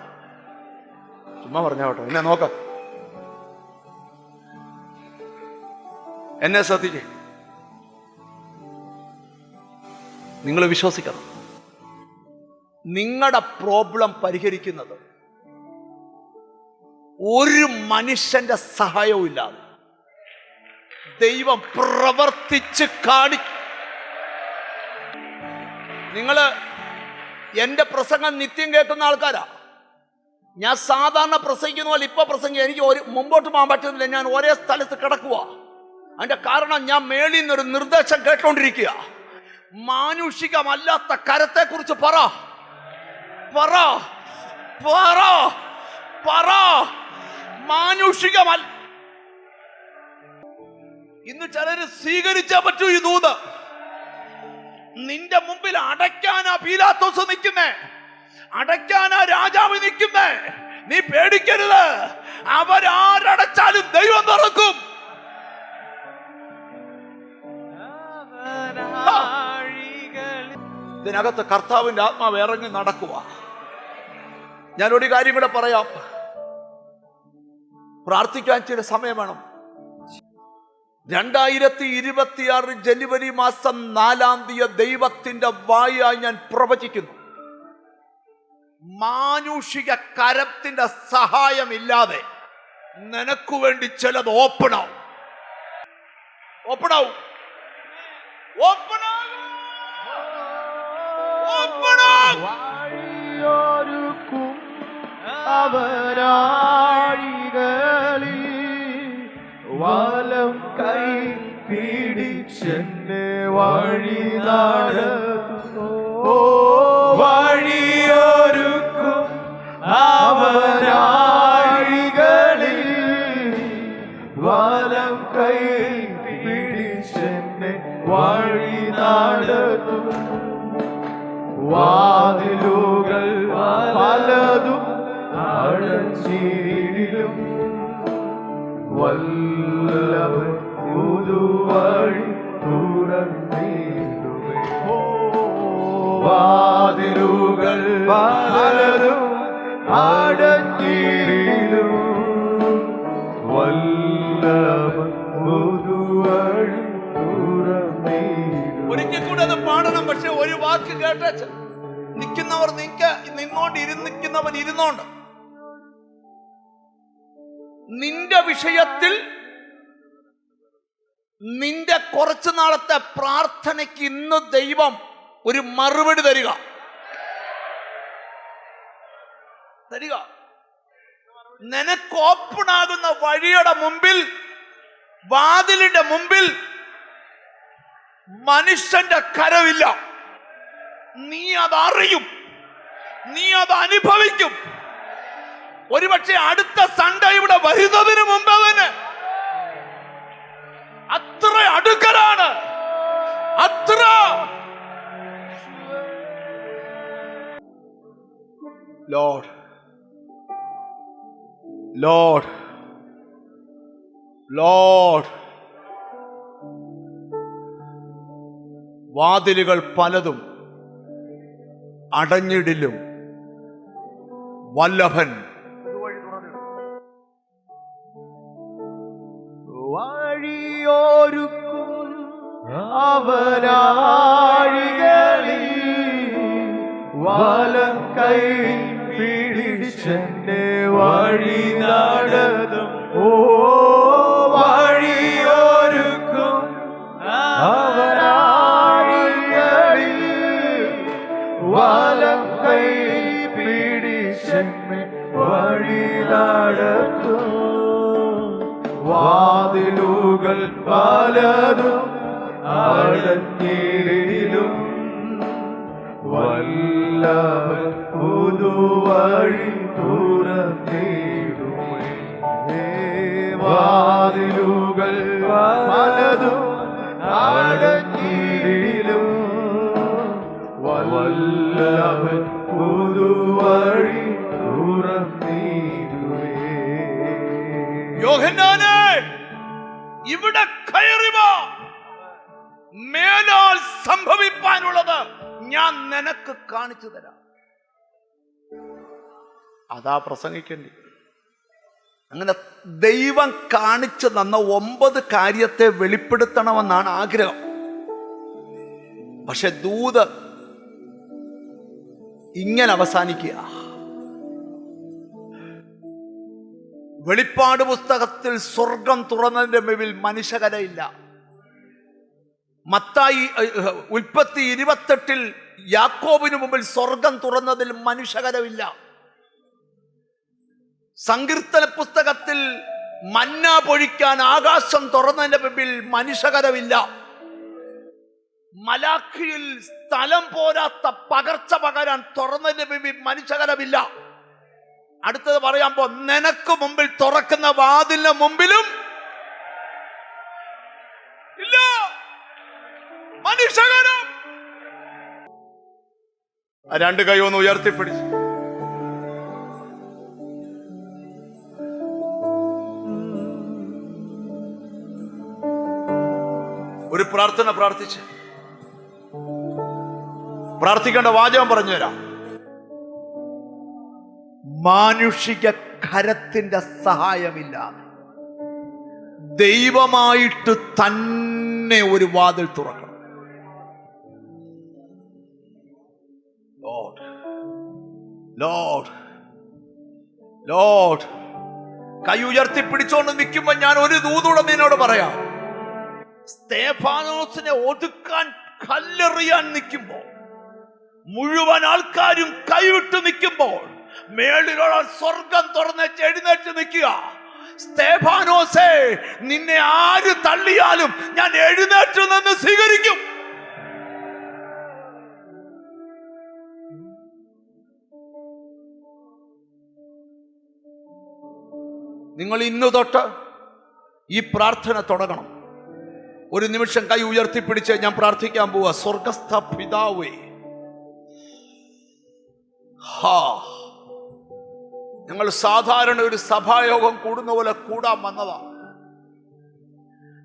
ചുമ്മാ പറഞ്ഞ കേട്ടോ. എന്നെ നോക്ക, എന്നെ ശ്രദ്ധിക്കേ. നിങ്ങൾ വിശ്വസിക്കണം, നിങ്ങളുടെ പ്രോബ്ലം പരിഹരിക്കുന്നത് ഒരു മനുഷ്യന്റെ സഹായവും ഇല്ലാതെ ദൈവം പ്രവർത്തിച്ച് കാണിക്കും. നിങ്ങള് എന്റെ പ്രസംഗം നിത്യം കേൾക്കുന്ന ആൾക്കാരാ. ഞാൻ സാധാരണ പ്രസംഗിക്കുന്ന പോലെ ഇപ്പൊ പ്രസംഗിക്കുക എനിക്ക് മുമ്പോട്ട് പോകാൻ പറ്റുന്നില്ല. ഞാൻ ഒരേ സ്ഥലത്ത് കിടക്കുക. അതിന്റെ കാരണം ഞാൻ മേളിൽ നിന്നൊരു നിർദ്ദേശം കേട്ടോണ്ടിരിക്കുക. മാനുഷികമല്ലാത്ത കരത്തെ കുറിച്ച് പറ പറ പറ പറ. മാനുഷികമല്ല. ഇന്ന് ചിലര് സ്വീകരിച്ചാ പറ്റൂ ഈ ദൂത്. നിന്റെ മുമ്പിൽ അടയ്ക്കാനാ പീലാത്തോസ് നിൽക്കുന്നേ, അടയ്ക്കാനാ രാജാവ് നിൽക്കുന്നേ. നീ പേടിക്കരുത്, അവരാരടച്ചാലും ദൈവം തുറക്കും. ഇതിനകത്ത് കർത്താവിന്റെ ആത്മാവ് ഇറങ്ങി നടക്കുക. ഞാനൊരു കാര്യം കൂടെ പറയാം. പ്രാർത്ഥിക്കാൻ ചില സമയം വേണം. 2026 ജനുവരി മാസം 4-ാം തീയതി ദൈവത്തിന്റെ വായായി ഞാൻ പ്രവചിക്കുന്നു. മാനുഷിക കരത്തിന്റെ സഹായമില്ലാതെ നിനക്ക് വേണ്ടി ചിലത് ഓപ്പണാവും. ഓപ്പണാവും. അവരാഴികളിൽ വലം കൈ പിടിച്ചെന്നെ വഴി നടത്തുന്നു. വഴിയൊരുക്കും അവരാഴികളിൽ വലം കൈ പിടിച്ചെന്നെ വഴി നടത്തുന്നു. വാതിലുകൾ പലതും അടച്ചിടും, വല്ലവൻ പുതുവഴി തുറന്നിടുമേ. വാതിലുകൾ പലതും അടച്ചിടും, വല്ലവൻ പുതുവഴി തുറന്നിടും. ഒരിക്കൽ കൂടെ അത് പാടണം. പക്ഷെ ഒരു വാക്ക് കേട്ടേച്ച് നിൽക്കുന്നവർ നിന്നോണ്ട് നിൽക്കുന്നവൻ ഇരുന്നോണ്ട്. നിന്റെ വിഷയത്തിൽ നിന്റെ കുറച്ചു നാളത്തെ പ്രാർത്ഥനയ്ക്ക് ഇന്ന് ദൈവം ഒരു മറുപടി തരിക. നിനക്ക് ഓപ്പണാകുന്ന വഴിയുടെ മുമ്പിൽ, വാതിലിന്റെ മുമ്പിൽ മനുഷ്യന്റെ കരവില്ല. നീ അതറിയും, നീ അത് അനുഭവിക്കും. ഒരുപക്ഷെ അടുത്ത സൺഡേ ഇവിടെ വരുന്നതിന് മുമ്പ് തന്നെ അത്ര അടുക്കലാണ്. അത്ര ലോർഡ് ലോർഡ് ലോർഡ് വാതിലുകൾ പലതും അടഞ്ഞിടിലും വല്ലഭൻ വഴിയോരുക്കും അവനാഴികളിൽ വലം കൈ പിടിച്ചെന്നെ വഴി നടത്തും. ഓ വഴിയോരുക്കും അവനാഴികളിൽ വലം കൈ പിടിച്ചെന്നെ വഴി നടത്തും. വാതിലുകൾ പലതും അടഞ്ഞിടിലും വല്ലഭൻ പുതുവഴി തുറന്നിടുമേ. വാതിലുകൾ പലതും അടഞ്ഞിടിലും വല്ലഭൻ പുതുവഴി തുറന്നിടുമേ. യോഹന്നാനേ, ഇവിടെ കയറി വാ. മേലാൽ സംഭവിപ്പാനുള്ളത് ഞാൻ നിനക്ക് കാണിച്ചു തരാം. അതാ പ്രസംഗിക്കേണ്ടി. അങ്ങനെ ദൈവം കാണിച്ചു തന്ന 9 കാര്യത്തെ വെളിപ്പെടുത്തണമെന്നാണ് ആഗ്രഹം. പക്ഷെ ദൂത് ഇങ്ങനെ അവസാനിക്കുക. വെളിപ്പാട് പുസ്തകത്തിൽ സ്വർഗം തുറന്നതിന്റെ മുമ്പിൽ മനുഷ്യകരയില്ല. മത്തായി ഉൽപ്പത്തി 28 യാക്കോബിന് മുമ്പിൽ സ്വർഗം തുറന്നതിൽ മനുഷ്യകരമില്ല. സങ്കീർത്തന പുസ്തകത്തിൽ മന്ന പൊഴിക്കാൻ ആകാശം തുറന്നതിന്റെ മുമ്പിൽ മനുഷ്യകരമില്ല. മലാഖിയിൽ സ്ഥലം പോരാത്ത പകർച്ച പകരാൻ തുറന്നതിന്റെ മുമ്പിൽ മനുഷ്യകരമില്ല. അടുത്തത് പറയാമ്പോ നിനക്ക് മുമ്പിൽ തുറക്കുന്ന വാതിലിന് മുമ്പിലും ഇല്ല മനുഷ്യകരം. 2 കൈ ഒന്ന് ഉയർത്തിപ്പിടിച്ചു. ഒരു പ്രാർത്ഥന പ്രാർത്ഥിച്ച് പ്രാർത്ഥിക്കേണ്ട വാചകം പറഞ്ഞുതരാം. മാനുഷിക കരത്തിന്റെ സഹായമില്ലാതെ ദൈവമായിട്ട് തന്നെ ഒരു വാതിൽ തുറക്കണം. Lord Lord Lord. കൈ ഉയർത്തിപ്പിടിച്ചോണ്ട് നിൽക്കുമ്പോ ഞാൻ ഒരു ദൂതൂടെ നിന്നോട് പറയാം. സ്തേഫാനോസിനെ ഒതുക്കാൻ കല്ലെറിയാൻ നിൽക്കുമ്പോൾ, മുഴുവൻ ആൾക്കാരും കൈവിട്ട് നിൽക്കുമ്പോൾ, മേളിലുള്ള സ്വർഗം തുറന്ന് എഴുന്നേറ്റ് നിൽക്കുക. സ്തേഫാനോസേ, നിന്നെ ആര് തള്ളിയാലും ഞാൻ എഴുന്നേറ്റ് നിന്ന് സ്വീകരിക്കും. നിങ്ങൾ ഇന്നു തൊട്ട് ഈ പ്രാർത്ഥന തുടങ്ങണം. ഒരു നിമിഷം കൈ ഉയർത്തിപ്പിടിച്ച് ഞാൻ പ്രാർത്ഥിക്കാൻ പോവാ. സ്വർഗസ്ഥ പിതാവേ, ഞങ്ങൾ സാധാരണ ഒരു സഭായോഗം കൂടുന്ന പോലെ കൂടാൻ വന്നതാ.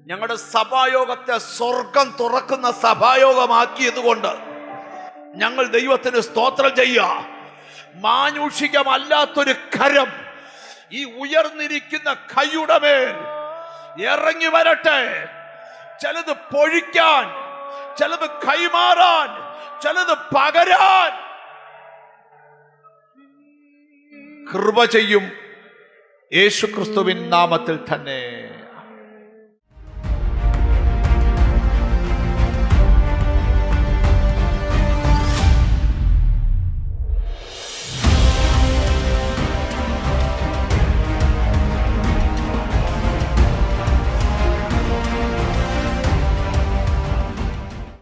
ഞങ്ങളുടെ സഭായോഗത്തെ സ്വർഗം തുറക്കുന്ന സഭായോഗമാക്കിയത് കൊണ്ട് ഞങ്ങൾ ദൈവത്തിന് സ്തോത്രം ചെയ്യുക. മാനുഷികമല്ലാത്തൊരു കരം ഈ ഉയർന്നിരിക്കുന്ന കൈയുടെ മേൽ ഇറങ്ങി വരട്ടെ. ചിലത് പൊഴിക്കാൻ, ചിലത് കൈമാറാൻ, ചിലത് പകരാൻ കൃപ ചെയ്യും യേശുക്രിസ്തുവിൻ നാമത്തിൽ തന്നെ.